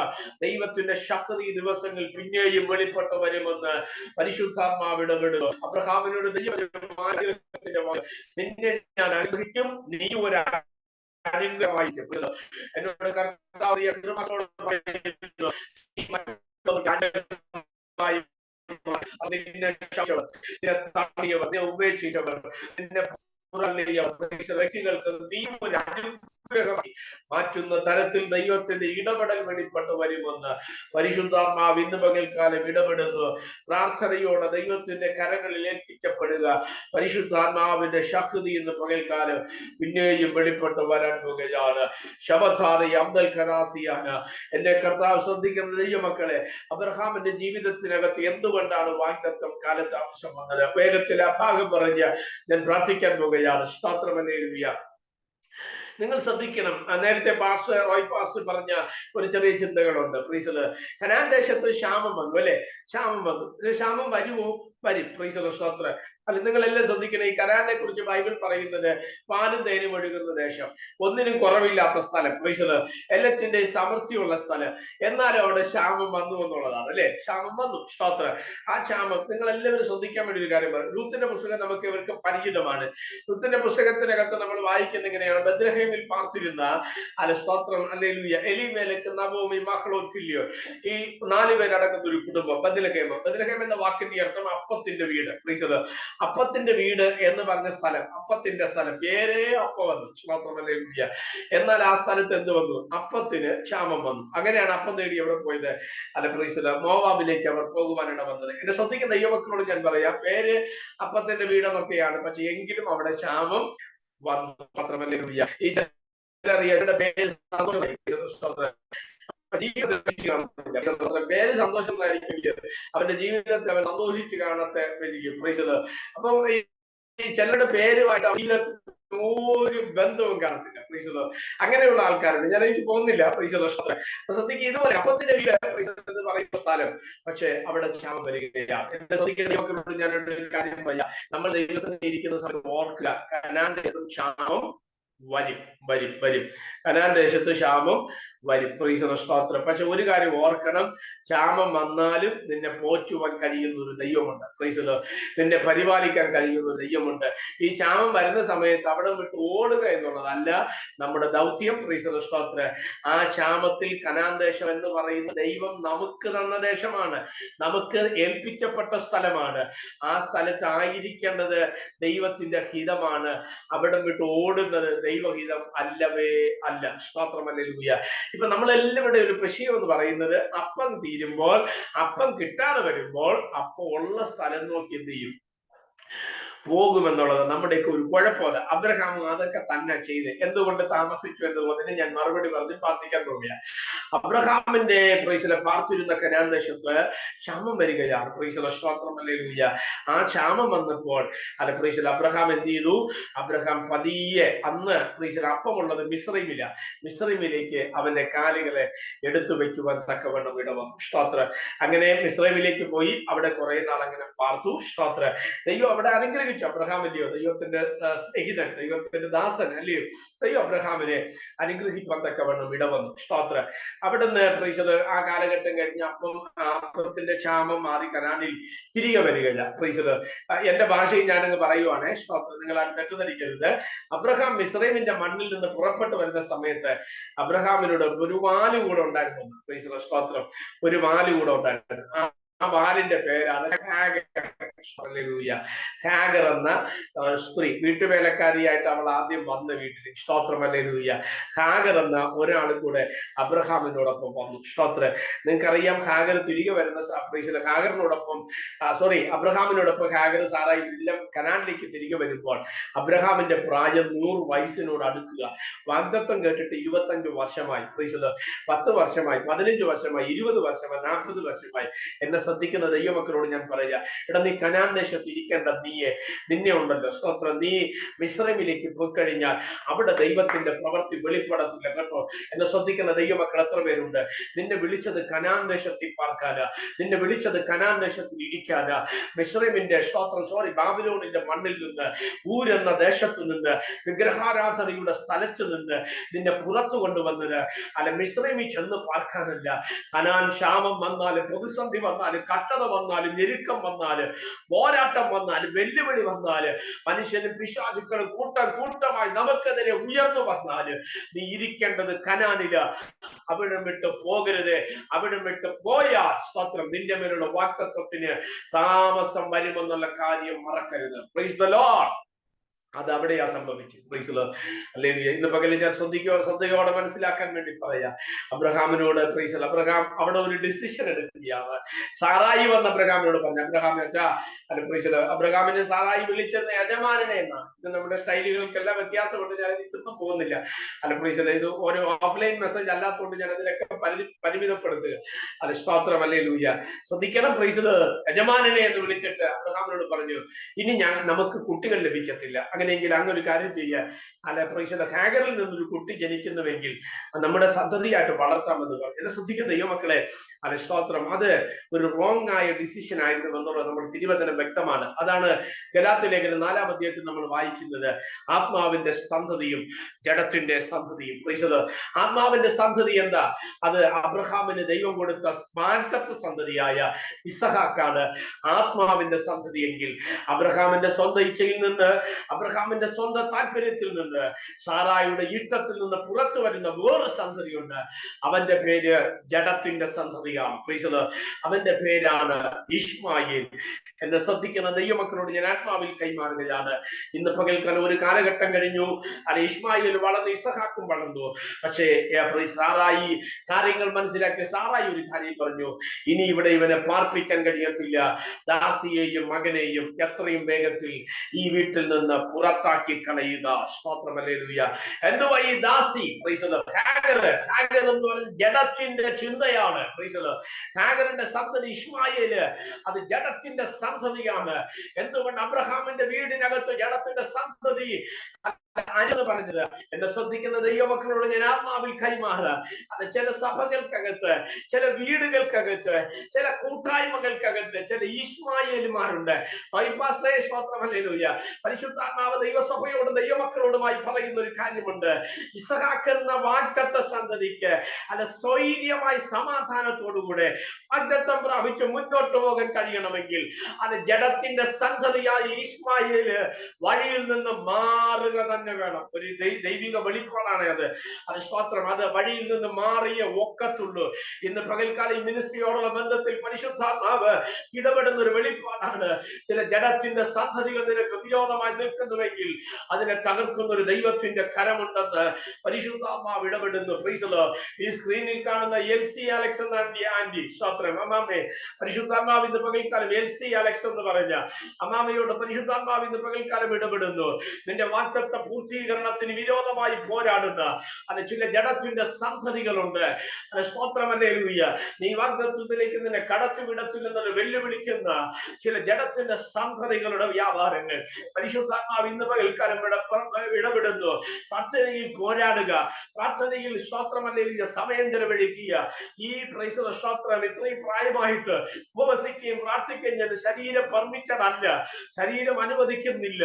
ദൈവത്തിന്റെ ശക്തി ദിവസങ്ങൾ പിന്നെയും വെളിപ്പെട്ടു വരുമെന്ന് പരിശുദ്ധാത്മാവ് ഇടപെടുക. അബ്രഹാമിനോട് നിന്നെ ഞാൻ അനുഗ്രഹിക്കും, നീ ഒരു അനുഗ്രഹമായിരിക്കും. എന്നോട് കർത്താവ് നിന്നെ തള്ളിയവർ, നിന്നെ ഉപേക്ഷിച്ചവർ, നിന്നെ വ്യക്തികൾക്ക് നീ ഒരു അനുഗ്രഹമായി മാറ്റുന്ന തരത്തിൽ ദൈവത്തിന്റെ ഇടപെടൽ വെളിപ്പെട്ട് വരുമെന്ന് പരിശുദ്ധാത്മാവ് ഇന്ന് പകൽക്കാലം ഇടപെടുന്നു. പ്രാർത്ഥനയോടെ ദൈവത്തിന്റെ കരങ്ങളിൽ ഏൽപ്പിക്കപ്പെടുക. പരിശുദ്ധാത്മാവിന്റെ ശക്തി ഇന്ന് പകൽക്കാലം പിന്നെയും വെളിപ്പെട്ട് വരാൻ പോകുകയാണ്. ശബഥാരി അബ്ദൽ ഖനാസിയാണ്. എന്റെ കർത്താവ് ശ്രദ്ധിക്കുന്ന ദൈവമക്കളെ, അബ്രഹാമിന്റെ ജീവിതത്തിനകത്ത് എന്തുകൊണ്ടാണ് വാഗ്ദത്തം കാലതാമസം വന്നത്? വേഗത്തിൽ ആ ഭാഗം പറഞ്ഞ് ഞാൻ പ്രാർത്ഥിക്കാൻ പോകുകയാണ്. സ്തോത്രമെന്നേലുയ. നിങ്ങൾ ശ്രദ്ധിക്കണം, നേരത്തെ റോയ് പാസ്റ്റർ പറഞ്ഞ ഒരു ചെറിയ ചിന്തകളുണ്ട്. പ്രീസല് കനാൻ ദേശത്ത് ക്ഷാമം വന്നു അല്ലെ? ക്ഷാമം വന്നു. ക്ഷാമം വരുമോ? വരും. പ്രീസല് സ്തോത്രം. അല്ല, നിങ്ങളെല്ലാം ശ്രദ്ധിക്കണം. ഈ കനാനെ കുറിച്ച് ബൈബിൾ പറയുന്നത് പാലും തേനും ഒഴുകുന്ന ദേശം, ഒന്നിനും കുറവില്ലാത്ത സ്ഥലം, പ്രീസല് എല്ലാറ്റിന്റെ സമൃദ്ധിയുള്ള സ്ഥലം. എന്നാലും അവിടെ ക്ഷാമം വന്നു എന്നുള്ളതാണ് അല്ലെ? ക്ഷാമം വന്നു. സ്തോത്രം. ആ ക്ഷാമം നിങ്ങൾ എല്ലാവരും ശ്രദ്ധിക്കാൻ വേണ്ടി ഒരു കാര്യം പറയും. രൂത്തിന്റെ പുസ്തകം നമുക്ക് ഇവർക്ക് പരിചിതമാണ്. രൂത്തിന്റെ പുസ്തകത്തിനകത്ത് നമ്മൾ വായിക്കുന്ന ഇങ്ങനെയാണ്: ബത്ലഹേമിൽ പാർത്തിരുന്ന സ്തോത്രം hallelujah Elimelech, Naomi, Mahlon, Chilion, ഈ 4 പേരടങ്ങുന്ന ഒരു കുടുംബം. ബത്ലഹേം. ബത്ലഹേം എന്ന വാക്കിന്റെ അർത്ഥം അപ്പത്തിന്റെ വീട്. പ്രീസത് അപ്പത്തിന്റെ വീട് എന്ന് പറഞ്ഞ സ്ഥലം, അപ്പത്തിന്റെ സ്ഥലം, പേരേ അപ്പം വന്നു. സ്തോത്രം ഹല്ലേലൂയ. എന്നാൽ ആ സ്ഥലത്ത് എന്ത് വന്നു? അപ്പത്തിന് ക്ഷാമം വന്നു. അങ്ങനെയാണ് അപ്പം തേടി എവിടെ പോയത്? പ്രീസത് മോവാബിലേക്ക് അവർ പോകുവാനിട വന്നത്. എന്നെ ശ്രദ്ധിക്കുന്ന ദൈവമക്കളോട് ഞാൻ പറയാം, പേര് അപ്പത്തിന്റെ വീടെന്നൊക്കെയാണ്, പക്ഷെ എങ്കിലും അവിടെ ക്ഷാമം വന്നു. മാത്രമല്ല ഈ പേര് സന്തോഷമായിരിക്കും. അവന്റെ ജീവിതത്തിൽ അവൻ സന്തോഷിച്ച് കാണത്തെ വരികയും. അപ്പൊ ഈ ചിലരുടെ പേരുമായിട്ട് ഒരു ബന്ധവും കാണത്തില്ല. പ്രീസലോ അങ്ങനെയുള്ള ആൾക്കാരുണ്ട്. ഞാൻ എനിക്ക് പോകുന്നില്ല. പ്രീസലോ ശ്രദ്ധിക്കുക, ഇതുപോലെ അപ്പത്തിന്റെ വീട് എന്ന് പറയുന്ന സ്ഥലം, പക്ഷെ അവിടെ ക്ഷാമം വരികയില്ല. എന്റെ ശ്രദ്ധിക്കുന്ന ഞാനൊരു കാര്യം പറയാം. നമ്മൾ ദിവസം ഇരിക്കുന്ന സമയത്ത് ഓർക്കുക, കനാൻ ദേശത്തും ക്ഷാമം വരും. കനാൻ ദേശത്ത് ക്ഷാമം വരും. പ്രീസലോ സ്തോത്രം. പക്ഷെ ഒരു കാര്യം ഓർക്കണം, ക്ഷാമം വന്നാലും നിന്നെ പോറ്റുവാൻ കഴിയുന്ന ഒരു ദൈവമുണ്ട്. പ്രീസലോ നിന്നെ പരിപാലിക്കാൻ കഴിയുന്ന ഒരു ദൈവമുണ്ട്. ഈ ക്ഷാമം വരുന്ന സമയത്ത് അവിടെ വിട്ട് ഓടുക എന്നുള്ളതല്ല നമ്മുടെ ദൗത്യം. പ്രീസലോ സ്തോത്രം. ആ ക്ഷാമത്തിൽ കനാൻ ദേശം എന്ന് പറയുന്ന ദൈവം നമുക്ക് തന്ന ദേശമാണ്, നമുക്ക് ഏൽപ്പിക്കപ്പെട്ട സ്ഥലമാണ്. ആ സ്ഥലത്ത് ആയിരിക്കേണ്ടത് ദൈവത്തിന്റെ ഹിതമാണ്. അവിടെ വിട്ട് ഓടുന്നത് ദൈവഹിതം അല്ലവേ അല്ല. സ്തോത്രം ഹല്ലേലൂയ. ഇപ്പൊ നമ്മളെല്ലാവരുടെ ഒരു പ്രശ്നം എന്ന് പറയുന്നത്, അപ്പം തീരുമ്പോൾ, അപ്പം കിട്ടാതെ വരുമ്പോൾ അപ്പം ഉള്ള സ്ഥലം നോക്കി എന്ത് ചെയ്യും? പോകുമെന്നുള്ളത് നമ്മുടെയൊക്കെ ഒരു കുഴപ്പമില്ല. അബ്രഹാം അതൊക്കെ തന്നെ ചെയ്ത് എന്തുകൊണ്ട് താമസിച്ചു എന്നുള്ളതിന് ഞാൻ മറുപടി പറഞ്ഞ് പ്രാർത്ഥിക്കാൻ പോവുകയാണ്. അബ്രഹാമിന്റെ പാർത്തിരുന്ന കനാൻ ദേശത്ത് ക്ഷാമം വരികയാണ്. സ്തോത്രം ഹല്ലേലൂയ. ആ ക്ഷാമം വന്നപ്പോൾ അബ്രഹാം എന്ത് ചെയ്തു? അബ്രഹാം പതിയെ, അന്ന് അപ്പമുള്ളത് മിസ്രൈമില്ല, മിസ്രൈമിലേക്ക് അവന്റെ കാലുകളെ എടുത്തു വെക്കുവാൻ തക്കവണ്ണം ഇടവന്നു. സ്തോത്രം. അങ്ങനെ മിസ്രൈമിലേക്ക് പോയി അവിടെ കുറെ നാൾ അങ്ങനെ പാർത്തു. സ്തോത്രം. ദൈവം അവിടെ അനുഗ്രഹിച്ചു അബ്രഹാം അല്ലയോ? ദൈവത്തിന്റെ സ്നേഹിതൻ, ദൈവത്തിന്റെ ദാസൻ അല്ലയോ? ദൈവം അബ്രഹാമിനെ അനുഗ്രഹിക്കാൻ തക്കവണ്ണം ഇടവന്നു. സ്തോത്രം. അവിടുന്ന് ആ കാലഘട്ടം കഴിഞ്ഞ് അപ്പത്തിന്റെ ക്ഷാമം മാറി കനാനിൽ തിരികെ വരികയില്ല. എന്റെ ഭാഷയിൽ ഞാനങ്ങ് പറയുവാണേ. സ്തോത്രം. നിങ്ങൾ തെറ്റിദ്ധരിക്കരുത്. അബ്രഹാം മിസ്രൈമിന്റെ മണ്ണിൽ നിന്ന് പുറപ്പെട്ടു വരുന്ന സമയത്ത് അബ്രഹാമിനോട് ഒരു വാല് കൂടെ ഉണ്ടായിരുന്നു. സ്തോത്രം. ഒരു വാല് കൂടെ ഉണ്ടായിരുന്നു. ആ വാലിന്റെ പേരാണ് ഹാഗർ എന്ന സ്ത്രീ. വീട്ടുവേലക്കാരിയായിട്ട് അവൾ ആദ്യം വന്ന വീട്ടിൽ. സ്തോത്രം ഹല്ലേലൂയ. ഹാഗർ എന്ന ഒരാളും കൂടെ അബ്രഹാമിനോടൊപ്പം വന്നു. സ്തോത്രം. നിങ്ങൾക്കറിയാം, ഹാഗർ തിരികെ വരുന്ന അബ്രഹാമിനോടൊപ്പം ഹാഗർ സാറായി കനാനിലേക്ക് തിരികെ വരുമ്പോൾ അബ്രഹാമിന്റെ പ്രായം 100 വയസ്സിനോട് അടുക്കുക. വാഗ്ദത്തം കേട്ടിട്ട് 25 വർഷമായി. 10 വർഷമായി, 15 വർഷമായി, 20 വർഷമായി, 40 വർഷമായി. എന്നെ ശ്രദ്ധിക്കുന്ന ദൈവമക്കളോട് ഞാൻ പറയാ, എടാ, നീ കനാൻ ദേശത്ത് ഇരിക്കേണ്ട നിന്നെ ഉണ്ടല്ലോ. സ്തോത്രം. നീ മിസ്രൈമിലേക്ക് പോയി കഴിഞ്ഞാൽ അവിടെ ദൈവത്തിന്റെ പ്രവൃത്തി വെളിപ്പെടത്തില്ല കേട്ടോ. എന്നെ ശ്രദ്ധിക്കുന്ന ദൈവമക്കൾ എത്ര പേരുണ്ട്? നിന്നെ വിളിച്ചത് കനാൻ ദേശത്തിൽ പാർക്കാനാ, നിന്നെ വിളിച്ചത് കനാൻ ദേശത്തിൽ ഇരിക്കാനാ. മിസ്രൈമിന്റെ ബാബിലോണിന്റെ മണ്ണിൽ നിന്ന്, ഊരെന്ന ദേശത്തു നിന്ന്, വിഗ്രഹാരാധനയുടെ സ്ഥലത്ത് നിന്ന് നിന്നെ പുറത്തു കൊണ്ടുവന്നത് മിസ്രൈമിൽ ചെന്ന് പാർക്കാനല്ല. കനാൻ ക്ഷാമം വന്നാലും പ്രതിസന്ധി വന്നാലും വന്നാലും കഷ്ടത വന്നാലും ഞെരുക്കം വന്നാല് പോരാട്ടം വന്നാല് വെല്ലുവിളി വന്നാല് മനുഷ്യനും പിശാചുക്കളും കൂട്ടമായി നമുക്കെതിരെ ഉയർന്നു വന്നാല് നീ ഇരിക്കേണ്ടത് കനാനില. അവിടം വിട്ട് പോകരുത്. അവിടം വിട്ട് പോയാൽ സ്തോത്രം നിന്റെ മേലുള്ള വാഗ്ദത്തത്തിന് താമസം വരുമെന്നുള്ള കാര്യം മറക്കരുത്. Price the Lord. അത് അവിടെയാ സംഭവിച്ചു. അല്ലെങ്കിൽ ഇന്ന് പകല് ഞാൻ ശ്രദ്ധയോടെ മനസ്സിലാക്കാൻ വേണ്ടി പറയാം. അബ്രഹാമിനോട് അബ്രഹാം അവിടെ ഒരു ഡിസിഷൻ എടുക്കുകയാണ്. സാറായി വന്ന അബ്രഹാമിനോട് പറഞ്ഞു, അബ്രഹാം വെച്ചാ അബ്രഹാമിനെ സാറായി വിളിച്ചിരുന്ന യജമാനനെ എന്നാണ്. ഇത് നമ്മുടെ സ്റ്റൈലുകൾക്കെല്ലാം വ്യത്യാസമുണ്ട്. ഞാൻ ഇതൊന്നും പോകുന്നില്ല. ഇത് ഒരു ഓഫ്ലൈൻ മെസ്സേജ് അല്ലാത്തതുകൊണ്ട് ഞാൻ അതിലൊക്കെ പരിമിതപ്പെടുത്തുക. സ്തോത്രം ഹല്ലേലൂയ. ശ്രദ്ധിക്കണം. യജമാനനെ എന്ന് വിളിച്ചിട്ട് അബ്രഹാമിനോട് പറഞ്ഞു, ഇനി നമുക്ക് കുട്ടികൾ ലഭിക്കത്തില്ല. അങ്ങനെയെങ്കിൽ അങ്ങനൊരു കാര്യം ചെയ്യുക, ഹാഗറിൽ നിന്നൊരു കുട്ടി ജനിക്കുന്നുവെങ്കിൽ നമ്മുടെ സന്തതിയായിട്ട് വളർത്താമെന്ന് പറഞ്ഞു. എന്നെ ശ്രദ്ധിക്കുന്ന ദൈവമക്കളെ, സ്തോത്രം, അത് ഒരു റോങ് ആയ ഡിസിഷൻ ആയിരുന്നു എന്നുള്ളത് നമ്മൾ തിരുവചനം വ്യക്തമാണ്. അതാണ് ഗലാത്യ ലേഖനം 4-ാം അധ്യായത്തിൽ നമ്മൾ വായിക്കുന്നത്. ആത്മാവിന്റെ സന്തതിയും ജഡത്തിന്റെ സന്തതിയും. ആത്മാവിന്റെ സന്തതി എന്താ? അത് അബ്രഹാമിന് ദൈവം കൊടുത്ത വാഗ്ദത്ത സന്തതിയായ ഇസഹാക്കാണ് ആത്മാവിന്റെ സന്തതിയെങ്കിൽ. അബ്രഹാമിന്റെ സ്വന്തം ഇച്ഛയിൽ നിന്ന്, അബ്രഹാമിന്റെ സ്വന്തം താല്പര്യത്തിൽ നിന്ന്, സാറായുടെ ഇഷ്ടത്തിൽ നിന്ന് പുറത്തു വരുന്ന വേറൊരു സന്തതിയുണ്ട്. അവന്റെ പേര് ജഡത്തിന്റെ സന്തതിയാണ്. അവന്റെ പേരാണ് ഇശ്മായേൽ. എന്നെ ശ്രദ്ധിക്കുന്ന ദൈവമക്കളോട് ഞാൻ ആത്മാവിൽ കൈമാറുകയാണ്. ഇന്ന് പകൽക്കാലം ഒരു കാലഘട്ടം കഴിഞ്ഞു. ഇശ്മായേൽ വളർന്നു, ഇസഹാക്കും വളർന്നു. പക്ഷേ സാറായി കാര്യങ്ങൾ മനസ്സിലാക്കിയ സാറായി ഒരു കാര്യം പറഞ്ഞു, ഇനി ഇവിടെ ഇവനെ പാർപ്പിക്കാൻ കഴിയത്തില്ല. ദാസിയെയും മകനെയും എത്രയും വേഗത്തിൽ ഈ വീട്ടിൽ നിന്ന് പുറത്താക്കി കളയുക. സ്തോത്രം ഹല്ലേലൂയ. എന്തുവാ ഈ ദാസി? ഹാഗർ എന്ന് പറയുന്നത് ജഡത്തിന്റെ ചിന്തയാണ്. ഹാഗറിന്റെ സന്തതി ഇശ്മായേല് അത് ജഡത്തിന്റെ സന്തതിയാണ്. എന്തുകൊണ്ട്? അബ്രഹാമിന്റെ വീടിനകത്ത് ജഡത്തിന്റെ സന്തതി ആരെന്ന് പറഞ്ഞത്. എന്നെ ശ്രദ്ധിക്കുന്ന ദൈവമക്കളോട് ഞാൻ ആത്മാവിൽ കൈമാറുക. അത് ചില സഭകൾക്കകത്ത്, ചില വീടുകൾക്കകത്ത്, ചില കൂട്ടായ്മകൾക്കകത്ത് ചില ഇശ്മായേലുമാരുണ്ട്. പരിശുദ്ധാത്മാവ് ദൈവസഭയോടും ദൈവമക്കളോടുമായി പറയുന്ന ഒരു കാര്യമുണ്ട്. ഇസഹാക്ക് എന്ന വാഗ്ദത്ത സന്തതിക്ക് സ്വൈര്യമായി സമാധാനത്തോടുകൂടെ വാഗ്ദത്തം പ്രാപിച്ച് മുന്നോട്ട് പോകാൻ കഴിയണമെങ്കിൽ അത് ജഡത്തിന്റെ സന്തതിയായ ഇശ്മായേല് വഴിയിൽ നിന്ന് മാറുക തന്നെ വേണം. ഒരു ദൈവിക വെളിപ്പാടാണ് അത് സ്തോത്രം. അത് വഴിയിൽ നിന്ന് മാറിയേ ഒക്കത്തുള്ളൂ. ഇന്ന് പകൽക്കാലം ഈ മിനിസ്ട്രിയോടുള്ള ബന്ധത്തിൽ പരിശുദ്ധാത്മാവ് ഇടപെടുന്ന ഒരു വെളിപ്പാടാണ്. ചില ജഡത്തിന്റെ സന്തതികൾ നിനക്ക് വിരോധമായി നിൽക്കുന്നുവെങ്കിൽ അതിനെ തകർക്കുന്ന ഒരു ദൈവത്തിന്റെ കരമുണ്ടെന്ന് പരിശുദ്ധാത്മാവ് ഇടപെടുന്നു. ഈ സ്ക്രീനിൽ കാണുന്ന എൽസി അലക്സ് എന്ന ആന്റി സ്തോത്രം അമ്മാമേ, പരിശുദ്ധാത്മാവ് ഇന്ന് പകൽക്കാലം എൽസി അലക്സ് എന്ന് പറഞ്ഞ അമ്മാമയോട് പരിശുദ്ധാത്മാവ് ഇന്ന് പകൽക്കാലം ഇടപെടുന്നു. നിന്റെ വാഗ്ദത്ത പൂർത്തീകരണത്തിന് വിരോധമായി പോരാടുന്ന ചില ജഡത്തിന്റെ സന്തതികളുണ്ട്. സ്തോത്രം ഹല്ലേലൂയ. നീ വാഗ്ദത്തത്തിലേക്ക് നിന്നെ കടത്തിവിടത്തില്ലെന്ന് വെല്ലുവിളിക്കുന്ന ചില ജഡത്തിന്റെ സന്തതികളുടെ വ്യാപാരങ്ങൾ പരിശുദ്ധാത്മാവ് ഇന്ന് പകൽക്കാലം ഇടപെടുന്നു. പ്രാർത്ഥനയിൽ പോരാടുക, പ്രാർത്ഥനയിൽ സ്തോത്രം ഹല്ലേലൂയ സമയം ചെലവഴിക്കുക. ഈ സ്തോത്രം ഇത്രയും പ്രായമായിട്ട് ഉപവസിക്കുകയും പ്രാർത്ഥിക്കുകയും ചെയ്ത് ശരീരം പെർമിറ്റഡ് അല്ല, ശരീരം അനുവദിക്കുന്നില്ല.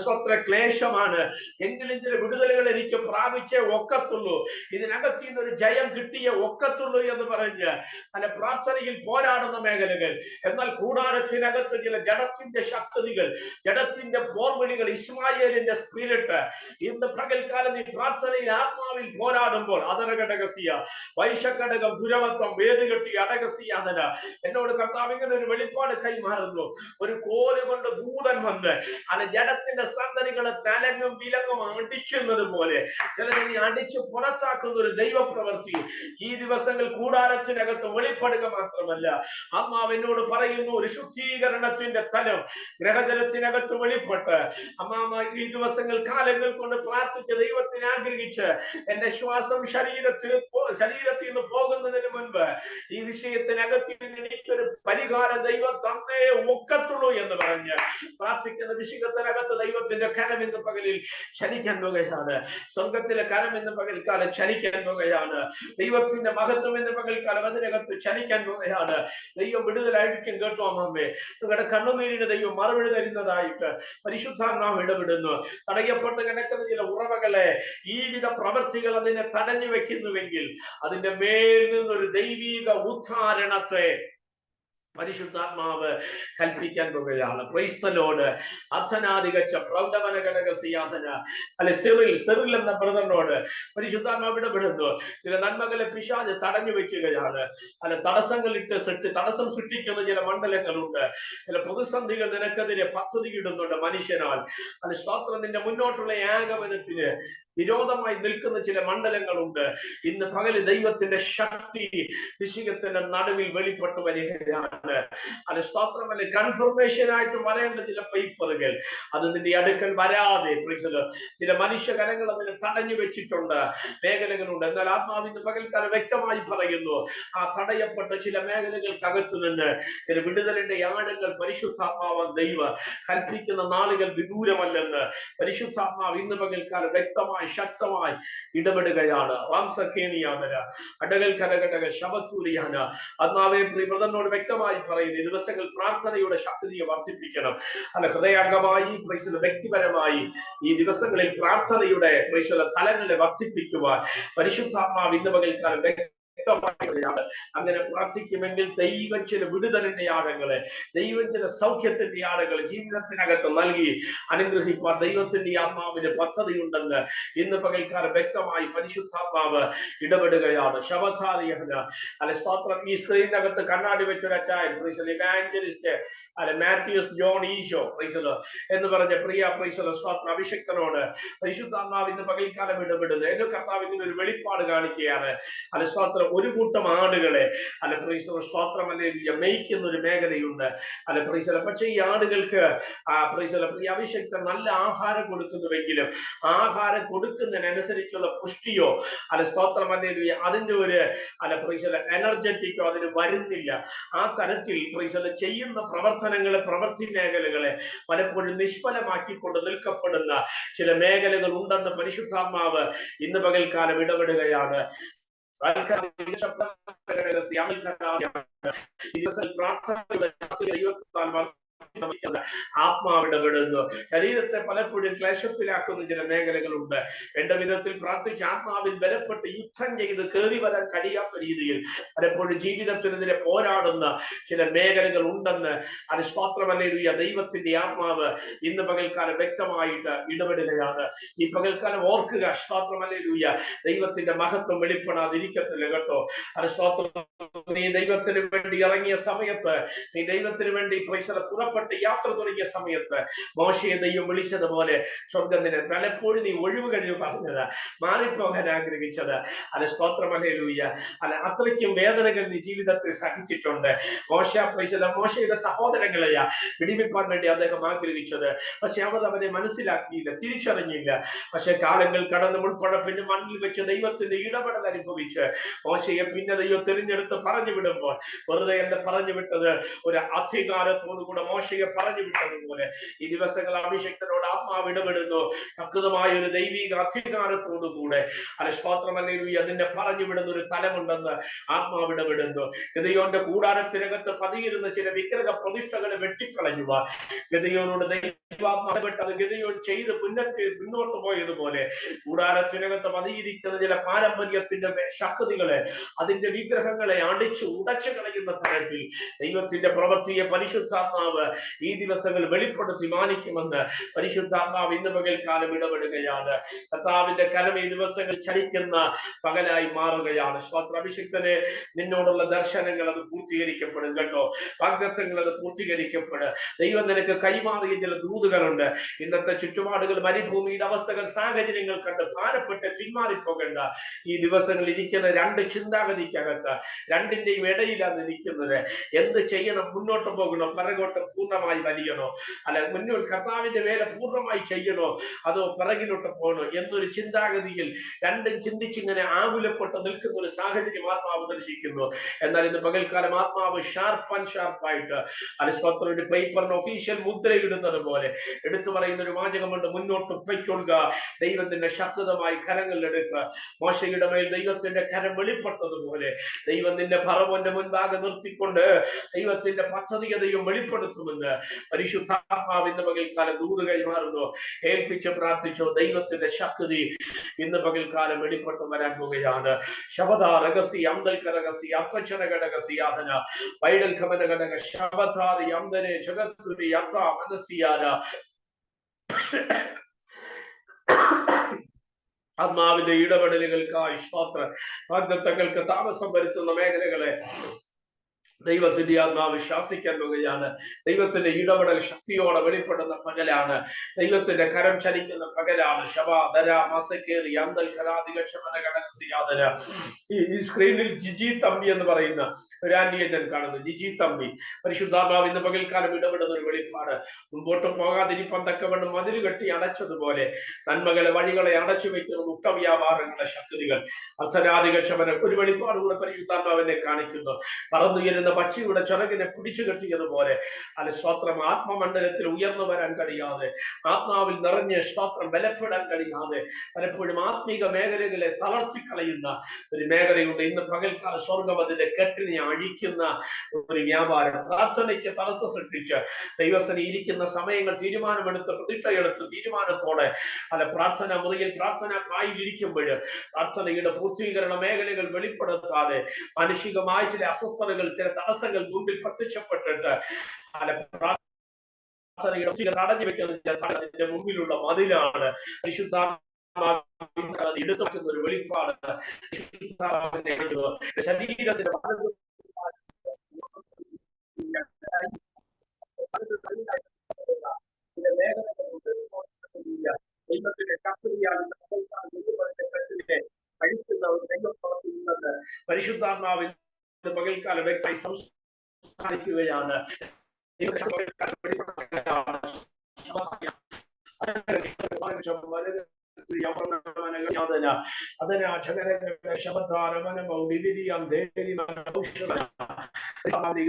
സ്തോത്ര ക്ലേശമാണ്. എങ്കിലും ചില വിടുതലുകൾ എനിക്ക് പ്രാപിച്ചേ ഒക്കത്തുള്ളൂ, ഇതിനകത്ത് ഒരു ജയം കിട്ടിയേ ഒക്കത്തുള്ളൂ എന്ന് പറഞ്ഞ് പ്രാർത്ഥനയിൽ പോരാടുന്ന മേഖലകൾ. എന്നാൽ കൂടാരത്തിനകത്ത് ചില ജഡത്തിന്റെ ശക്തികൾ, ജഡത്തിന്റെ പോർവിളികൾ, ഇശ്മായേലിന്റെ സ്പിരിറ്റ് ഇന്ന് പകൽക്കാലം ഈ പ്രാർത്ഥനയിൽ ആത്മാവിൽ പോരാടുമ്പോൾ അതരഘടകസിയ വൈശഘടകം ദുരവത്വം വേദുകെട്ടി അടകസിയാതന എന്നോട് കർത്താവ് ഇങ്ങനെ ഒരു വെളിപ്പാട് കൈമാറുന്നു. ഒരു കോല് കൊണ്ട് ദൂതൻ വന്ന് ജഡത്തിന്റെ സന്തതികളെ തലങ്ങും വിലങ്ങും അടിക്കുന്നത് പോലെ ചിലരെ അടിച്ചു പുറത്താക്കുന്ന ഒരു ദൈവപ്രവൃത്തി ഈ ദിവസങ്ങൾ കൂടാരത്തിനകത്ത് വെളിപ്പെടുക മാത്രമല്ല, ആത്മാവ് എന്നോട് പറയുന്നു ഒരു ശുദ്ധീകരണത്തിന്റെ തലം ഗ്രഹജലത്തിനകത്ത് വെളിപ്പെട്ട് അമ്മാമ ഈ ദിവസങ്ങൾ കാലങ്ങൾ കൊണ്ട് പ്രാർത്ഥിച്ച് ദൈവത്തിന് ആഗ്രഹിച്ച് എന്റെ ശ്വാസം ശരീരത്തിൽ നിന്ന് പോകുന്നതിന് മുൻപ് ഈ വിഷയത്തിനകത്ത് എനിക്കൊരു പരിഹാര ദൈവം തന്നേ ഒക്കത്തുള്ളൂ എന്ന് പറഞ്ഞ് പ്രാർത്ഥിക്കുന്ന വിഷയത്തിനകത്ത് ദൈവത്തിന്റെ കരം ഇന്ന് പകലിൽ ചലിക്കാൻ പോകുകയാണ്. സ്വർഗത്തിലെ കരം ഇന്ന് പകൽക്കാലം ചലിക്കാൻ പോകുകയാണ്. ദൈവത്തിന്റെ മഹത്വം ഇന്ന് പകൽക്കാലം അതിനകത്ത് ചലിക്കാൻ പോകുകയാണ്. ദൈവം വിടുതലായിരിക്കും. കേട്ടോ അമ്മേ, നിങ്ങളുടെ കണ്ണുനീരിന് ദൈവം മറുപടി തരുന്നതായിട്ട് പരിശുദ്ധാത്മാവ് ഇടപെടുന്നു. തടയപ്പെട്ട് കിടക്കുന്ന ചില ഉറവകളെ ഈ വിധ പ്രവൃത്തികൾ അതിനെ തടഞ്ഞു വെക്കുന്നുവെങ്കിൽ അതിന്റെ മേൽ നിന്നൊരു ദൈവിക ഉദ്ധാരണത്തെ പരിശുദ്ധാത്മാവ് കൽപ്പിക്കാൻ പോകുകയാണ്. Praise the lord. അച്ഛനാദികച്ച പ്രൗഢവനഘടക സിയാതന അല്ലെ സിറിൽ എന്ന ബ്രദറിനോട് പരിശുദ്ധാത്മാവ് ഇടപെടുന്നു. ചില നന്മകളെ പിശാച് തടഞ്ഞു വെക്കുകയാണ്. അല്ലെ തടസ്സം സൃഷ്ടിക്കുന്ന ചില മണ്ഡലങ്ങളുണ്ട്. ചില പ്രതിസന്ധികൾ നിനക്കെതിരെ പദ്ധതി ഇടുന്നുണ്ട് മനുഷ്യനാൽ. അല്ലെ സ്തോത്രം, നിന്റെ മുന്നോട്ടുള്ള ആഗമനത്തിന് വിരോധമായി നിൽക്കുന്ന ചില മണ്ഡലങ്ങളുണ്ട്. ഇന്ന് പകല് ദൈവത്തിന്റെ ശക്തി വിഷയത്തിന്റെ നടുവിൽ വെളിപ്പെട്ടു വരികയാണ്. അത് സ്തോത്രമല്ല, കൺഫർമേഷൻ ആയിട്ട് വരേണ്ട ചില പേപ്പറുകൾ അത് നിന്റെ അടുക്കൽ വരാതെ ചില മനുഷ്യകരങ്ങൾ അതിനെ തടഞ്ഞു വെച്ചിട്ടുണ്ട്, മേഖലകളുണ്ട്. എന്നാൽ ആത്മാവിന്റെ പകൽക്കാലം വ്യക്തമായി പറയുന്നു, ആ തടയപ്പെട്ട ചില മേഖലകൾക്കകത്തു നിന്ന് ചില വിടുതലിന്റെ ആഴങ്ങൾ പരിശുദ്ധാത്മാവ് ദൈവ കൽപ്പിക്കുന്ന നാളുകൾ വിദൂരമല്ലെന്ന് പരിശുദ്ധാത്മാവ് ഇന്ന് പകൽക്കാലം വ്യക്തമായി ശക്തമായി ഇടപെടുകയാണ്. അടകൽ കരകടക ശബസൂരിയാന ആത്മാവെ പ്രിയപ്രദനോട് വ്യക്തമായി പറയുന്നു, ദിവസങ്ങൾ പ്രാർത്ഥനയുടെ ശക്തിയെ വർദ്ധിപ്പിക്കണം. അല്ല, ഹൃദയാംഗമായി വ്യക്തിപരമായി ഈ ദിവസങ്ങളിൽ പ്രാർത്ഥനയുടെ തലങ്ങളെ വർദ്ധിപ്പിക്കുവാൻ പരിശുദ്ധാത്മാവ് ഇന്ന് പകൽക്കാലം അങ്ങനെ പ്രാർത്ഥിക്കുമെങ്കിൽ ദൈവം ചില വിടുതലിന്റെ ആഴങ്ങളെ, ദൈവം ചില സൗഖ്യത്തിന്റെ ആഴങ്ങൾ ജീവിതത്തിനകത്ത് നൽകി അനുഗ്രഹിക്കാൻ ദൈവത്തിന്റെ ആത്മാവിന് പദ്ധതിയുണ്ടെന്ന് ഇന്ന് പകൽക്കാലം വ്യക്തമായി പരിശുദ്ധാത്മാവ് ഇടപെടുകയാണ്. ശബധാരിയഹന അല്ലെ സ്തോത്രം. ഈ സ്ക്രീനകത്ത് കണ്ണാടി വെച്ചൊരു അച്ചായൻ ഇവാഞ്ചലിസ്റ്റ് അല്ലെ മാത്യൂസ് ജോൺ ഈശോ എന്ന് പറഞ്ഞ പ്രിയ സ്തോത്രം അഭിഷക്തനോട് പരിശുദ്ധാത്മാവ് ഇന്ന് പകൽക്കാലം ഇടപെടുന്നത് എന്റെ കർത്താവ് ഇങ്ങനെ ഒരു വെളിപ്പാട് കാണിക്കുകയാണ്. അല്ലെ സ്തോത്രം, ഒരു കൂട്ടം ആടുകളെ അല്ലെ സ്തോത്രം അല്ലെ മേയ്ക്കുന്ന ഒരു മേഖലയുണ്ട്. അല്ലെ പക്ഷെ ഈ ആടുകൾക്ക് ഈ അഭിഷക്തൻ നല്ല ആഹാരം കൊടുക്കുന്നുവെങ്കിലും ആഹാരം കൊടുക്കുന്നതിനനുസരിച്ചുള്ള പുഷ്ടിയോ അല്ലെ സ്തോത്രം അല്ലെ അതിന്റെ ഒരു അല്ലെ എനർജറ്റിക്കോ അതിന് വരുന്നില്ല. ആ തരത്തിൽ ചെയ്യുന്ന പ്രവർത്തി മേഖലകളെ പലപ്പോഴും നിഷ്ഫലമാക്കിക്കൊണ്ട് നിൽക്കപ്പെടുന്ന ചില മേഖലകൾ ഉണ്ടെന്ന് പരിശുദ്ധാത്മാവ് ഇന്ന് പകൽക്കാലം ഇടപെടുകയാണ്. ആത്മാവിടപെടുന്നു. ശരീരത്തെ പലപ്പോഴും ക്ലേശത്തിലാക്കുന്ന ചില മേഖലകളുണ്ട്. എന്റെ വിധത്തിൽ പ്രാർത്ഥിച്ച് ആത്മാവിൽ ബലപ്പെട്ട് യുദ്ധം ചെയ്ത് കയറി വരാൻ കഴിയാത്ത രീതിയിൽ പലപ്പോഴും ജീവിതത്തിനെതിരെ പോരാടുന്ന ചില മേഖലകൾ ഉണ്ടെന്ന് അത് സ്തോത്രമല്ലേലൂയ ദൈവത്തിന്റെ ആത്മാവ് ഇന്ന് പകൽക്കാലം വ്യക്തമായിട്ട് ഇടപെടുകയാണ്. ഈ പകൽക്കാലം ഓർക്കുക, സ്തോത്രമല്ലേലൂയ ദൈവത്തിന്റെ മഹത്വം വെളിപ്പെടാതിരിക്കത്തില്ല കേട്ടോ. അത് സ്തോത്രം, നീ ദൈവത്തിന് വേണ്ടി ഇറങ്ങിയ സമയത്ത്, നീ ദൈവത്തിന് വേണ്ടി പുറപ്പെട്ട് യാത്ര തുടങ്ങിയ സമയത്ത് മോശയെ ദൈവം വിളിച്ചതുപോലെ സ്വർഗം നിന്നെ പലപ്പോഴും നീ ഒഴിവ് കഴിവ് പറഞ്ഞത്, മാറിപ്പോകാൻ ആഗ്രഹിച്ചത് അല്ല സ്തോത്രമല്ലേലൂയ അല്ല അത്രയ്ക്കും വേദനകൾ നീ ജീവിതത്തിൽ സഹിച്ചിട്ടുണ്ട്. മോശയുടെ സഹോദരങ്ങളെയാ വിടിവിപ്പാൻ വേണ്ടി അദ്ദേഹം ആഗ്രഹിച്ചത്. പക്ഷെ അവർ അവരെ മനസ്സിലാക്കിയില്ല, തിരിച്ചറിഞ്ഞില്ല. പക്ഷെ കാലങ്ങൾ കടന്ന് മുൾപ്പഴപ്പിന് മണ്ണിൽ വെച്ച് ദൈവത്തിന്റെ ഇടപെടൽ അനുഭവിച്ച് മോശയെ പിന്നെ ദൈവം തിരഞ്ഞെടുത്ത് പറഞ്ഞു വിടുമ്പോൾ വെറുതെ എന്നെ പറഞ്ഞു വിട്ടത് ഒരു അധികാരത്തോടുകൂടെ മോശയെ പറഞ്ഞു വിട്ടതുപോലെ ഈ ദിവസങ്ങൾ അഭിഷക്തനോട് ആത്മാവ് ഇടപെടുന്നു. ശക്തമായ ഒരു ദൈവിക അധികാരത്തോടുകൂടെ അല്ല സ്തോത്രമല്ലേലൂയ നിന്നെ പറഞ്ഞു വിടുന്ന ഒരു തലമുണ്ടെന്ന് ആത്മാവ് ഇടപെടുന്നു. ഗിദെയോന്റെ കൂടാരത്തിനകത്ത് പതിയിരുന്ന ചില വിഗ്രഹ പ്രതിഷ്ഠകളെ വെട്ടിക്കളയുക ഗിദെയോനോട് ദൈവാത്മാവിട്ട് അത് ഗിദെയോൻ ചെയ്ത് മുന്നോട്ട് പോയതുപോലെ കൂടാരത്തിനകത്ത് പതിയിരിക്കുന്ന ചില പാരമ്പര്യത്തിന്റെ ശക്തികളെ, അതിന്റെ വിഗ്രഹങ്ങളെ അടിച്ചു ഉടച്ചു കളയുന്ന തരത്തിൽ ദൈവത്തിന്റെ പ്രവൃത്തിയെ പരിശുദ്ധാത്മാവ് ഈ ദിവസങ്ങൾ വെളിപ്പെടുത്തി മാനിക്കുമെന്ന് പരിശുദ്ധാത്മാവ് ഇന്ന് പകൽക്കാലം ഇടപെടുകയാണ്. കർത്താവിന്റെ കരം ഈ ദിവസങ്ങൾ ചലിക്കുന്ന പകലായി മാറുകയാണ്. അഭിഷിക്തനെ നിന്നോടുള്ള ദർശനങ്ങൾ അത് പൂർത്തീകരിക്കപ്പെടും കേട്ടോ. വാഗ്ദത്തങ്ങൾ അത് പൂർത്തീകരിക്കപ്പെടും. ദൈവം നിനക്ക് കൈമാറിയ ചില ദൂതുകളുണ്ട്. ഇന്നത്തെ ചുറ്റുപാടുകൾ, മരുഭൂമിയുടെ അവസ്ഥകൾ, സാഹചര്യങ്ങൾ കണ്ട് ഭാരപ്പെട്ട് പിന്മാറിപ്പോകേണ്ട. ഈ ദിവസങ്ങളിൽ ഇരിക്കുന്ന രണ്ട് ചിന്താഗതിക്കകത്ത് രണ്ടിന്റെയും ഇടയിലാണ് നിൽക്കുന്നത്. എന്ത് ചെയ്യണം? മുന്നോട്ട് പോകണോ? പിറകോട്ട് പൂർണ്ണമായി വലിയണോ? അല്ല മുന്നോട്ട് കർത്താവിന്റെ വേല പൂർണ്ണമായി ചെയ്യണോ? അതോ പിറകിലോട്ട് പോകണോ എന്നൊരു ചിന്താഗതിയിൽ രണ്ടും ചിന്തിച്ചിങ്ങനെ ആകുലപ്പെട്ട് നിൽക്കുന്ന ഒരു സാഹചര്യം ആത്മാവ് ദർശിക്കുന്നു. എന്നാൽ ഇന്ന് പകൽക്കാലം ആത്മാവ് ഷാർപ്പായിട്ട് അലിസ്പത്രുടെ പേപ്പറിന് ഒഫീഷ്യൽ മുദ്രയിടുന്നത് പോലെ എടുത്തു പറയുന്ന ഒരു വാചകമുണ്ട്: മുന്നോട്ട് പൊയ്ക്കൊള്ളുക, ദൈവത്തിന്റെ ശക്തമായി കരങ്ങളിലെടുക്കുക. മോശയുടെ മേൽ ദൈവത്തിന്റെ കരം വെളിപ്പെട്ടതുപോലെ ദൈവം നിന്റെ ഫറവോന്റെ മുൻപാകെ നിർത്തിക്കൊണ്ട് ദൈവത്തിന്റെ പദ്ധതിയെ ദൈവം വെളിപ്പെടുത്തും. നടത്തുമെന്ന് പരിശുദ്ധാത്മാവ് ഇന്ന് പകൽക്കാലം ദൂത് കൈമാറുന്നു. ഏൽപ്പിച്ച് പ്രാർത്ഥിച്ചോ. ദൈവത്തിന്റെ ശക്തി ഇന്ന് പകൽക്കാലം വെളിപ്പെട്ടു വരാൻ പോകുകയാണ്. ശബദ രഹസ്യ അന്തൽക്ക രഹസ്യ അത്തച്ചന ഘടകസിയാധന വൈഡൽ ഖമന ഘടക ശബദാരി അന്തരെ ജഗത്തുരി അത്ത മനസ്സിയാന ആത്മാവിന്റെ ഇടപെടലുകൾക്കായി സ്തോത്രം. വാഗ്ദത്തങ്ങൾക്ക് താമസം വരുത്തുന്ന മേഖലകളെ ദൈവത്തിന്റെ ആത്മാവ് ശാസിക്കാൻ പോകുകയാണ്. ദൈവത്തിന്റെ ഇടപെടൽ ശക്തിയോടെ വെളിപ്പെടുന്ന പകലാണ്. ദൈവത്തിന്റെ കരം ചലിക്കുന്ന പകലാണ്. ഈ സ്ക്രീനിൽ ജിജി തമ്പി എന്ന് പറയുന്ന ഒരു ആന്റിയെ ഞാൻ കാണുന്നു. ജിജി തമ്പി, പരിശുദ്ധാത്മാവ് ഇന്ന് പകൽക്കാലം ഇടപെടുന്ന ഒരു വെളിപ്പാട്. മുമ്പോട്ട് പോകാതിരിപ്പം തക്കവണ്ണം മതിൽ കെട്ടി അടച്ചതുപോലെ നന്മകളെ വഴികളെ അടച്ചു വെക്കുന്ന ദുഷ്ടവ്യാപാരങ്ങളുടെ ശക്തികൾ അർദ്ധരാധികക്ഷമനം ഒരു വെളിപ്പാട് കൂടെ പരിശുദ്ധാത്മാവിനെ കാണിക്കുന്നു. പറന്നുയരുന്ന പക്ഷിയുടെ ചിറകിനെ പിടിച്ചു കെട്ടിയതുപോലെ അല്ല സ്തോത്രം ആത്മമണ്ഡലത്തിൽ ഉയർന്നു വരാൻ കഴിയാതെ, ആത്മാവിൽ നിറഞ്ഞ് സ്തോത്രം ബലപ്പെടാൻ കഴിയാതെ പലപ്പോഴും ആത്മീക മേഖലകളെ തളർത്തിക്കളയുന്ന ഒരു മേഖലയുണ്ട്. ഇന്ന് പകൽക്കാല സ്വർഗം അതിന്റെ കെട്ടിനെ അഴിക്കുന്ന ഒരു വ്യാപാരം. പ്രാർത്ഥനയ്ക്ക് തടസ്സം സൃഷ്ടിച്ച് ദൈവസന ഇരിക്കുന്ന സമയങ്ങൾ തീരുമാനമെടുത്ത് പ്രതിഷ്ഠയെടുത്ത് തീരുമാനത്തോടെ അല്ല പ്രാർത്ഥന മുറിയിൽ പ്രാർത്ഥന കായിലിരിക്കുമ്പോൾ പ്രാർത്ഥനയുടെ പൂർത്തീകരണ മേഖലകൾ വെളിപ്പെടുത്താതെ മാനുഷികമായ ചില അസ്വസ്ഥതകൾ ചില തടസ്സങ്ങൾ മുമ്പിൽ പ്രത്യക്ഷപ്പെട്ടിട്ട് അല്ല പ്രാർത്ഥനയുടെ തടഞ്ഞു വെക്കുന്നതിന്റെ മുമ്പിലുള്ള മതിലാണ് എടുത്തു വെക്കുന്ന ഒരു വെളിപ്പാട്. ശരീരത്തിന്റെ ദൈവത്തിന്റെ ശക്തിയാണ് കഴിക്കുന്ന ഒരു ദൈവപ്രവർത്തിക്കുന്നത് പരിശുദ്ധാത്മാവിൽ പകൽക്കാലം വ്യക്തമായി സംസാരിക്കുകയാണ്.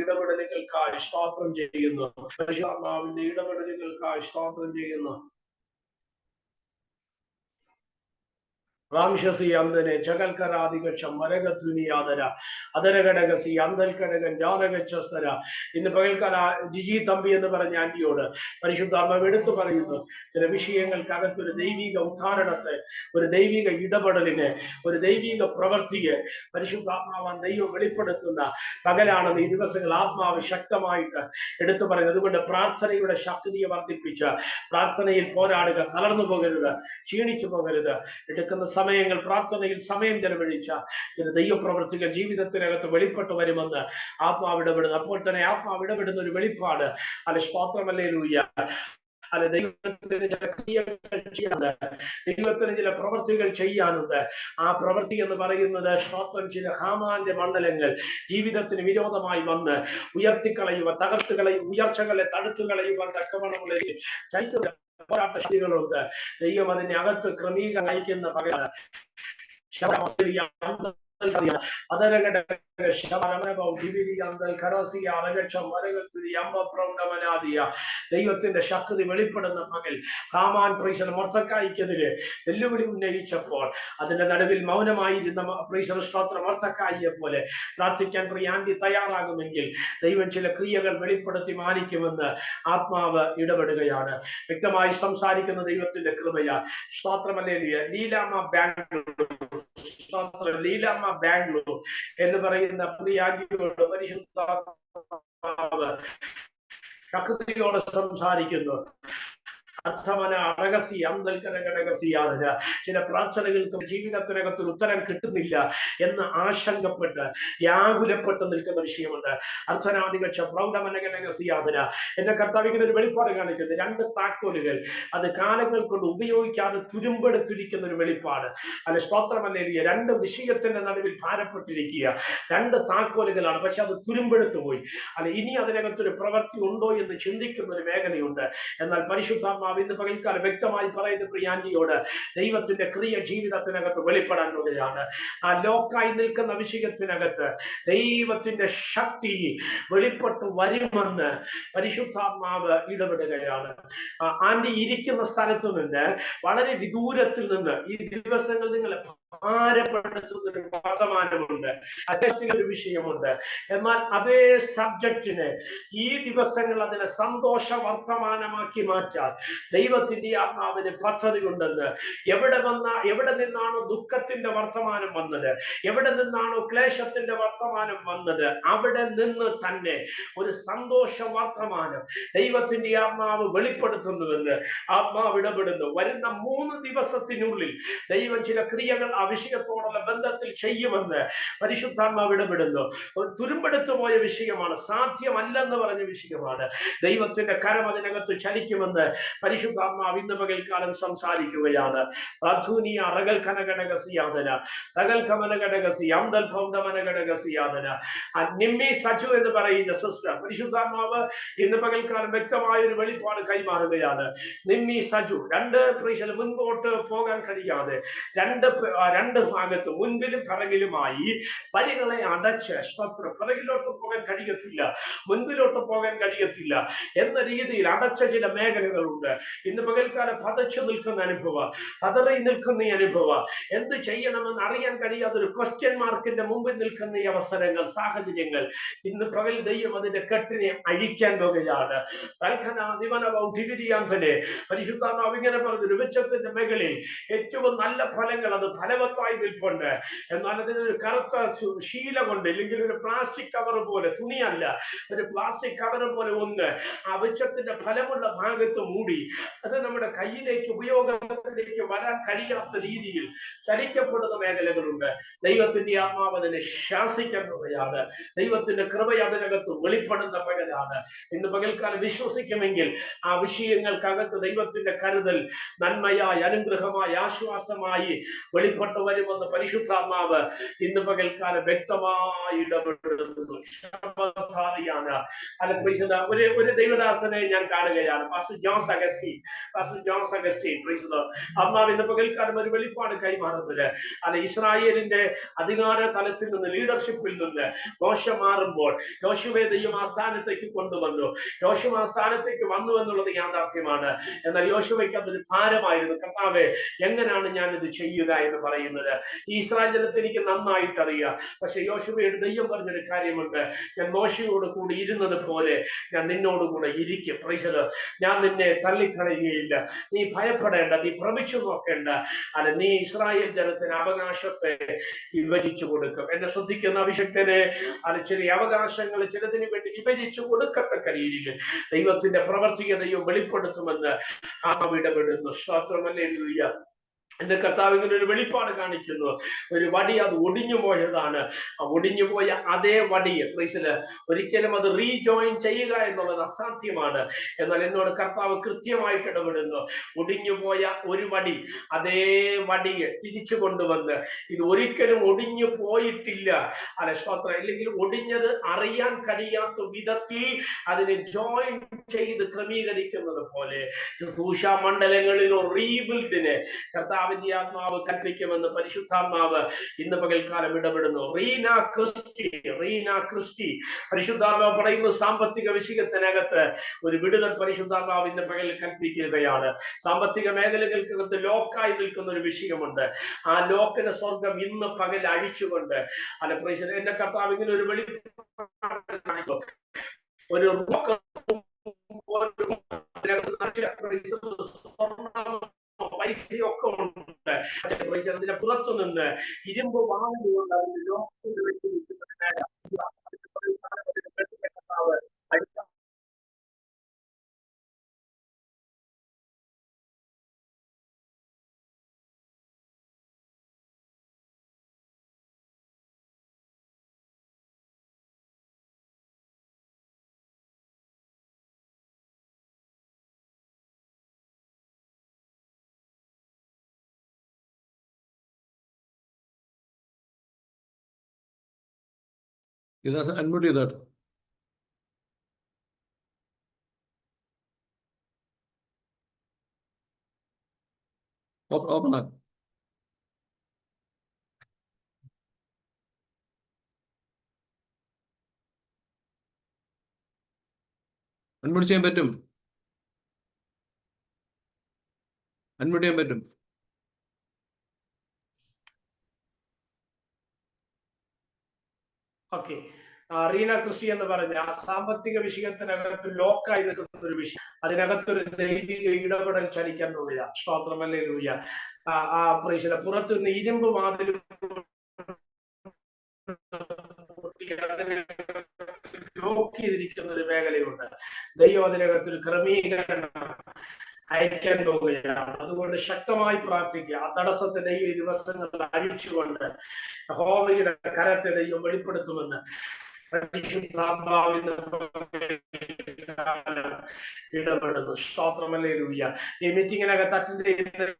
ഇടപെടലുകൾക്കായി സ്തോത്രം ചെയ്യുന്നു. പരിശുദ്ധാത്മാവിന്റെ ഇടപെടലുകൾക്കായി സ്തോത്രം ചെയ്യുന്നു. റാംശസി അന്തനെ ജഗൽക്കരാധികക്ഷം മരകത്തുനിയാതര അതരഘടകസി അന്തൽഘടകൻ ജാനകച്ചസ്തര. ഇന്ന് പകൽക്കാല ജിജി തമ്പി എന്ന് പറഞ്ഞ ആന്റിയോട് പരിശുദ്ധാത്മാവ് എടുത്തു പറയുന്നു, ചില വിഷയങ്ങൾക്കകത്തൊരു ദൈവിക ഉദ്ധാരണത്തെ, ഒരു ദൈവിക ഇടപെടലിനെ, ഒരു ദൈവിക പ്രവൃത്തിയെ പരിശുദ്ധാത്മാവാൻ ദൈവം വെളിപ്പെടുത്തുന്ന പകലാണെന്ന് ഈ ദിവസങ്ങൾ ആത്മാവ് ശക്തമായിട്ട് എടുത്തു പറയുന്നത്. അതുകൊണ്ട് പ്രാർത്ഥനയുടെ ശക്തിയെ വർദ്ധിപ്പിച്ച് പ്രാർത്ഥനയിൽ പോരാടുക, തളർന്നു പോകരുത്, ക്ഷീണിച്ചു പോകരുത്. എടുക്കുന്ന സമയങ്ങൾ പ്രാർത്ഥനയിൽ സമയം ചെലവഴിച്ച ചില ദൈവപ്രവർത്തികൾ ജീവിതത്തിനകത്ത് വെളിപ്പെട്ടു വരുമെന്ന് ആത്മാവ് ഇടപെടുന്നു. അപ്പോൾ തന്നെ ആത്മാവ് ഇടപെടുന്ന ഒരു വെളിപ്പാട് അല്ല സ്തോത്രമല്ലേ ലൂയ അല്ല ദൈവത്തിന് ചില ക്രിയകൾ ചെയ്യാനുണ്ട്, ദൈവത്തിന് ചില പ്രവൃത്തികൾ ചെയ്യാനുണ്ട്. ആ പ്രവൃത്തി എന്ന് പറയുന്നത് സ്തോത്രം ചില ഹാമാന്റെ മണ്ഡലങ്ങൾ ജീവിതത്തിന് വിരോധമായി വന്ന് ഉയർത്തിക്കളയുക, തകർത്ത് കളയും, ഉയർച്ചകളെ തടുത്തു കളയുവാൻ തക്കവണ്ണമുള്ള ചൈതന്യ പോരാട്ട ശക്തികളുണ്ട്. ദൈവം അതിനെ അകത്ത് ക്രമീകരണം നയിക്കുന്ന പകരം ദൈവത്തിന്റെ ശക്തി വെളിപ്പെടുന്ന പകൽ ഹാമാൻ പ്രീശൻ മൊർദെഖായിക്കെതിരെ വെല്ലുവിളി ഉന്നയിച്ചപ്പോൾ അതിന്റെ നടുവിൽ മൗനമായിരുന്ന പ്രീശൻ സ്തോത്രം മൊർദെഖായിയെ പോലെ പ്രാർത്ഥിക്കാൻ പ്രിയാന്റി തയ്യാറാകുമെങ്കിൽ ദൈവം ചില ക്രിയകൾ വെളിപ്പെടുത്തി മാനിക്കുമെന്ന് ആത്മാവ് ഇടപെടുകയാണ്. വ്യക്തമായി സംസാരിക്കുന്ന ദൈവത്തിന്റെ കൃപയാ. സ്തോത്രമല്ലേ ലീലാമ ബാംഗ്ലൂർ എന്ന് പറയുന്ന പ്രിയാന്റിയോട് പരിശുദ്ധാത്മാവ് ശക്തിയോടെ സംസാരിക്കുന്നു. ചില പ്രാർത്ഥനകൾക്ക് ജീവിതത്തിനകത്തൊരു ഉത്തരം കിട്ടുന്നില്ല എന്ന് ആശങ്കപ്പെട്ട് വ്യാകുലപ്പെട്ട് നിൽക്കുന്ന വിഷയമുണ്ട്. അർത്ഥനാധികക്ഷ പ്രൗഢമനകനകസിയാതന എന്റെ കർത്താവിങ്ങനെ ഒരു വെളിപ്പാട് കാണിക്കുന്നത്. 2 താക്കോലുകൾ അത് കാലങ്ങൾ കൊണ്ട് ഉപയോഗിക്കാതെ തുരുമ്പെടുത്തിരിക്കുന്ന ഒരു വെളിപ്പാട് അല്ല സ്തോത്രമല്ലേ. 2 വിഷയത്തിന്റെ നടുവിൽ ഭാരപ്പെട്ടിരിക്കുക 2 താക്കോലുകളാണ്, പക്ഷെ അത് തുരുമ്പെടുത്തു പോയി. അല്ല ഇനി അതിനകത്തൊരു പ്രവൃത്തി ഉണ്ടോ എന്ന് ചിന്തിക്കുന്ന ഒരു മേഖലയുണ്ട്. എന്നാൽ പരിശുദ്ധാത്മാവ് ഇന്ന് പകൽക്കാലം വ്യക്തമായി പറയുന്ന പ്രിയാന്റിയോട് ദൈവത്തിന്റെ ക്രിയ ജീവിതത്തിനകത്ത് വെളിപ്പെടാൻ പോകുകയാണ്. ആ ലോക്കായി നിൽക്കുന്ന വിഷയത്തിനകത്ത് ദൈവത്തിന്റെ ശക്തി വെളിപ്പെട്ടു വരുമെന്ന് പരിശുദ്ധാത്മാവ് ഇടപെടുകയാണ്. ആന്റി ഇരിക്കുന്ന സ്ഥലത്ത് നിന്ന് വളരെ വിദൂരത്തിൽ നിന്ന് ഈ ദിവസങ്ങൾ നിങ്ങൾ ഭാരപ്പെടുത്തുന്ന ഒരു വർത്തമാനമുണ്ട്, അദ്ദേഹത്തിന് ഒരു വിഷയമുണ്ട്. എന്നാൽ അതേ സബ്ജക്റ്റിനെ ഈ ദിവസങ്ങൾ അതിനെ സന്തോഷ വർത്തമാനമാക്കി മാറ്റാൻ ദൈവത്തിന്റെ ആത്മാവിന് പദ്ധതി ഉണ്ടെന്ന്. എവിടെ നിന്നാണോ ദുഃഖത്തിന്റെ വർത്തമാനം വന്നത്, എവിടെ നിന്നാണോ ക്ലേശത്തിന്റെ വർത്തമാനം വന്നത്, അവിടെ നിന്ന് തന്നെ ഒരു സന്തോഷ വർത്തമാനം ദൈവത്തിന്റെ ആത്മാവ് വെളിപ്പെടുത്തുന്നുവെന്ന് ആത്മാവ് ഇടപെടുന്നു. വരുന്ന 3 ദിവസത്തിനുള്ളിൽ ദൈവം ചില ക്രിയകൾ ആ വിഷയത്തോടുള്ള ബന്ധത്തിൽ ചെയ്യുമെന്ന് പരിശുദ്ധാത്മാവ് ഇടപെടുന്നു. തുരുമ്പെടുത്തു പോയ വിഷയമാണ്, സാധ്യമല്ലെന്ന് പറഞ്ഞ വിഷയമാണ്. ദൈവത്തിന്റെ കരം അതിനകത്ത് ചലിക്കുമെന്ന് പരിശുദ്ധാത്മാവ് ഇന്ന് പകൽക്കാലം സംസാരിക്കുകയാണ്. നിമ്മി സജു എന്ന് പറയുന്ന സിസ്റ്റർ ഭാഗത്ത് ഇന്ന് പകൽക്കാലം വ്യക്തമായ ഒരു വെളിപ്പാട് കൈമാറുകയാണ്. നിമ്മി സജു മുൻപോട്ട് പോകാൻ കഴിയാതെ രണ്ട് ഭാഗത്ത് മുൻപിലും പിറകിലുമായി വഴികളെ അടച്ച് പിറകിലോട്ട് പോകാൻ കഴിയത്തില്ല, മുൻപിലോട്ട് പോകാൻ കഴിയത്തില്ല എന്ന രീതിയിൽ അടച്ച ചില മേഖലകളുണ്ട്. ഇന്ന് പകൽക്കാലം പതച്ചു നിൽക്കുന്ന അനുഭവം, പതറി നിൽക്കുന്ന അനുഭവം, എന്ത് ചെയ്യണമെന്ന് അറിയാൻ കഴിയാത്തൊരു ക്വസ്റ്റ്യൻ മാർക്കിന്റെ മുമ്പിൽ നിൽക്കുന്ന ഈ അവസരങ്ങൾ, സാഹചര്യങ്ങൾ ഇന്ന് പകൽ ദൈവം അതിന്റെ കെട്ടിനെ അഴിക്കാൻ പോകുകയാണ്. പരിശുദ്ധാത്മാവ് ഇങ്ങനെ പറഞ്ഞു, വൃക്ഷത്തിന്റെ മേഖലയിൽ ഏറ്റവും നല്ല ഫലങ്ങൾ അത് ഫലവത്തായി നിൽപ്പുണ്ട്. എന്നാൽ അതിനൊരു കറുത്ത ശീല കൊണ്ട്, അല്ലെങ്കിൽ ഒരു പ്ലാസ്റ്റിക് കവർ പോലെ, തുണിയല്ല, ഒരു പ്ലാസ്റ്റിക് കവർ പോലെ ഒന്ന് ആ വൃക്ഷത്തിന്റെ ഫലമുള്ള ഭാഗത്ത് മൂടി അത് നമ്മുടെ കയ്യിലേക്ക് ഉപയോഗത്തിലേക്ക് വരാൻ കഴിയാത്ത രീതിയിൽ ചലിക്കപ്പെടുന്ന മേഖലകളുണ്ട്. ദൈവത്തിന്റെ ആത്മാവ് അതിനെ ശാസിക്കാൻ പോവുകയാണ്. ദൈവത്തിന്റെ കൃപ അതിനകത്ത് വെളിപ്പെടുന്ന പകലാണ്. ഇന്ന് പകൽക്കാലം വിശ്വസിക്കുമെങ്കിൽ ആ വിഷയങ്ങൾക്കകത്ത് ദൈവത്തിന്റെ കരുതൽ നന്മയായി, അനുഗ്രഹമായി, ആശ്വാസമായി വെളിപ്പെട്ടു വരുമെന്ന് പരിശുദ്ധാത്മാവ് ഇന്ന് പകൽക്കാലം വ്യക്തമായി ഇടപെടുന്നു. ഒരു ദൈവദാസനെ ഞാൻ കാണുകയാണ്, പാസ്റ്റർ ജോൺസ് അഗസ്റ്റീൻ. അമ്മാവ് ഇന്ന് പകൽക്കാലം ഒരു വെളിപ്പാട് കൈമാറുന്നത് ഇസ്രായേലിന്റെ അധികാര തലത്തിൽ നിന്ന്, ലീഡർഷിപ്പിൽ നിന്ന് മോശ മാറുമ്പോൾ യോശുവയെ ദൈവം ആ സ്ഥാനത്തേക്ക് കൊണ്ടുവന്നു. യോശുവ ആ സ്ഥാനത്തേക്ക് വന്നു എന്നുള്ളത് യാഥാർത്ഥ്യമാണ്. എന്നാൽ യോശുവയ്ക്ക് അതൊരു ഭാരമായിരുന്നു. കർത്താവേ, എങ്ങനെയാണ് ഞാൻ ഇത് ചെയ്യുക എന്ന് പറയുന്നത്. ഈ ഇസ്രായേൽ ജനത്തെ എനിക്ക് നന്നായിട്ട് അറിയാം. പക്ഷെ യോശുവയുടെ ദൈവം പറഞ്ഞൊരു കാര്യമുണ്ട്, ഞാൻ മോശയോട് കൂടി ഇരുന്നത് പോലെ ഞാൻ നിന്നോട് കൂടെ ഇരിക്കും. ഞാൻ നിന്നെ തള്ളിക്കളയുകയില്ല. നീ ഭയപ്പെടേണ്ട, നീ ഭ്രമിച്ചു നോക്കേണ്ട. നീ ഇസ്രായേൽ ജനത്തിന് അവകാശത്തെ വിഭജിച്ചു കൊടുക്കും. എന്നെ ശ്രദ്ധിക്കുന്ന അഭിഷക്തനെ ചെറിയ അവകാശങ്ങൾ ചിലതിന് വേണ്ടി വിഭജിച്ചു കൊടുക്കത്തക്ക രീതിയിൽ ദൈവത്തിന്റെ പ്രവർത്തിയെ ദൈവം വെളിപ്പെടുത്തുമെന്ന് ഇടപെടുന്നു. സ്തോത്രമല്ലേലൂയ. എന്റെ കർത്താവ് ഇങ്ങനെ ഒരു വെളിപ്പാട് കാണിക്കുന്നു. ഒരു വടി അത് ഒടിഞ്ഞു പോയതാണ്. ഒടിഞ്ഞുപോയ അതേ വടിയെ ഒരിക്കലും അത് റീജോയിൻ ചെയ്യുക എന്നുള്ളത് അസാധ്യമാണ്. എന്നാൽ എന്നോട് കർത്താവ് കൃത്യമായിട്ട് ഇടപെടുന്നു. ഒടിഞ്ഞുപോയ ഒരു വടി, അതേ വടിയെ തിരിച്ചു കൊണ്ടുവന്ന്, ഇത് ഒരിക്കലും ഒടിഞ്ഞു പോയിട്ടില്ല, ഇല്ലെങ്കിൽ ഒടിഞ്ഞത് അറിയാൻ കഴിയാത്ത വിധത്തിൽ അതിനെ ജോയിൻ ചെയ്ത് ക്രമീകരിക്കുന്നത് പോലെ ശുശ്രൂഷ മണ്ഡലങ്ങളിൽ റീബിൽഡിനെ കർത്താവിന്റെ ആത്മാവ് കൽപ്പിക്കുമെന്ന് പരിശുദ്ധാത്മാവ് ഇന്ന് പകൽക്കാലം ഇടപെടുന്നു. റീന ക്രിസ്റ്റി പരിശുദ്ധാത്മാവ് പറയുന്നു, സാമ്പത്തിക വിഷയത്തിനകത്ത് ഒരു വിടുതൽ പരിശുദ്ധാത്മാവ് ഇന്ന് പകൽ കൽപ്പിക്കുകയാണ്. സാമ്പത്തിക മേഖലകൾക്കകത്ത് ലോക്കായി നിൽക്കുന്ന ഒരു വിഷയമുണ്ട്. ആ ലോക്കിന് സ്വർഗം ഇന്ന് പകൽ അഴിച്ചുകൊണ്ട് എന്റെ കർത്താവ് ഇങ്ങനെ ഒരു ഒരു പൈസയൊക്കെ ഉണ്ട്. അതിന്റെ പുറത്തു നിന്ന് ഇരുമ്പ് വാങ്ങുകൊണ്ട് അതിന്റെ ലോകത്തിൽ വെച്ചിരിക്കുന്ന unmute ചെയ്തോട്ടെ. ഓപ്പൺ ആക്ക്. അൺമ്യൂട്ട് ചെയ്യാൻ പറ്റും. അൺമ്യൂട്ട് ചെയ്യാൻ പറ്റും. ഓക്കെ. റീന കൃഷി എന്ന് പറഞ്ഞ ആ സാമ്പത്തിക വിഷയത്തിനകത്ത് ലോക്കായി നിൽക്കുന്ന ഒരു വിഷയം, അതിനകത്തൊരു ദൈവിക ഇടപെടൽ ചലിക്കാൻ പോവുക. സ്തോത്രം, ഹല്ലേലൂയ. പുറത്തു നിന്ന് ഇരുമ്പ് വാതിൽ ലോക്ക് ചെയ്തിരിക്കുന്ന ഒരു മേഖലയുണ്ട്. ദൈവം അതിനകത്തൊരു ക്രമീകരണം അയക്കാൻ പോവുകയാണ്. അതുകൊണ്ട് ശക്തമായി പ്രാർത്ഥിക്കുക. ആ തടസ്സത്തെ ദൈവം ഈ ദിവസങ്ങൾ അഴിച്ചുകൊണ്ട് യഹോവയുടെ കരത്തെ ദൈവം വെളിപ്പെടുത്തുമെന്ന് ഇടപെടുന്നു. സ്തോത്രം, ഹല്ലേലൂയ. ഈ മീറ്റിങ്ങിനകത്ത് അറ്റൻഡ് ചെയ്യുന്ന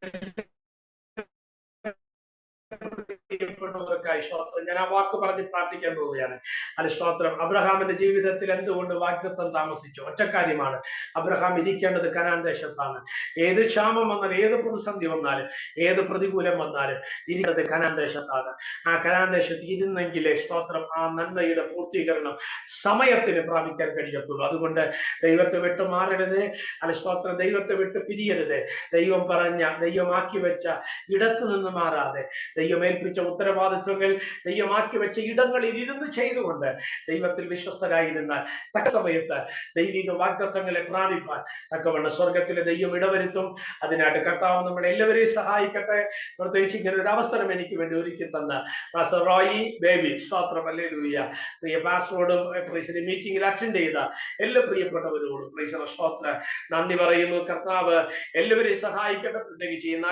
പ്രിയപ്പെട്ടവർക്കായി സ്തോത്രം. ഞാൻ ആ വാക്ക് പറഞ്ഞ് പ്രാർത്ഥിക്കാൻ പോവുകയാണ്. അത് സ്തോത്രം. അബ്രഹാമിന്റെ ജീവിതത്തിൽ എന്തുകൊണ്ട് വാഗ്ദത്തം താമസിച്ചു? ഒറ്റക്കാര്യമാണ്. അബ്രഹാം ഇരിക്കേണ്ടത് കനാൻ ദേശത്താണ്. ഏത് ക്ഷാമം വന്നാലും, ഏത് പ്രതിസന്ധി വന്നാലും, ഏത് പ്രതികൂലം വന്നാലും ഇരിക്കുന്നത് കനാൻ ദേശത്താണ്. ആ കനാൻ ദേശത്ത് ഇരുന്നെങ്കിലേ സ്തോത്രം ആ നന്മയുടെ പൂർത്തീകരണം സമയത്തിന് പ്രാപിക്കാൻ കഴിയത്തുള്ളൂ. അതുകൊണ്ട് ദൈവത്തെ വിട്ട് മാറരുത്. അല്ല സ്തോത്രം, ദൈവത്തെ വിട്ട് പിരിയരുത്. ദൈവമാക്കി വെച്ച ഇടത്തു നിന്ന് മാറാതെ, ദൈവം ഏൽപ്പിച്ച ഉത്തരവാദിത്വങ്ങൾ, ദൈവമാക്കി വെച്ച ഇടങ്ങളിൽ ഇരുന്ന് ചെയ്തുകൊണ്ട് ദൈവത്തിൽ വിശ്വസ്തരായിരുന്നാൽ തക്ക സമയത്ത് ദൈവിക വാഗ്ദത്തങ്ങളെ പ്രാപിപ്പാൻ തക്കവണ്ണം സ്വർഗത്തിലെ ദൈവം ഇടവരുത്തും. അതിനായിട്ട് കർത്താവ് നമ്മളെ എല്ലാവരെയും സഹായിക്കട്ടെ. പ്രത്യേകിച്ച് ഇങ്ങനെ ഒരു അവസരം എനിക്ക് വേണ്ടി ഒരുക്കി തന്ന പാസ്റ്റർ റോയി ബേബി, സ്തോത്രം, ഹല്ലേലൂയ. പ്രിയ പാസ്റ്ററോടും മീറ്റിംഗിൽ അറ്റൻഡ് ചെയ്ത എല്ലാ പ്രിയപ്പെട്ടവരോടും സ്തോത്രം നന്ദി പറയുന്നു. കർത്താവ് എല്ലാവരെയും സഹായിക്കട്ടെ. പ്രത്യേകിച്ച്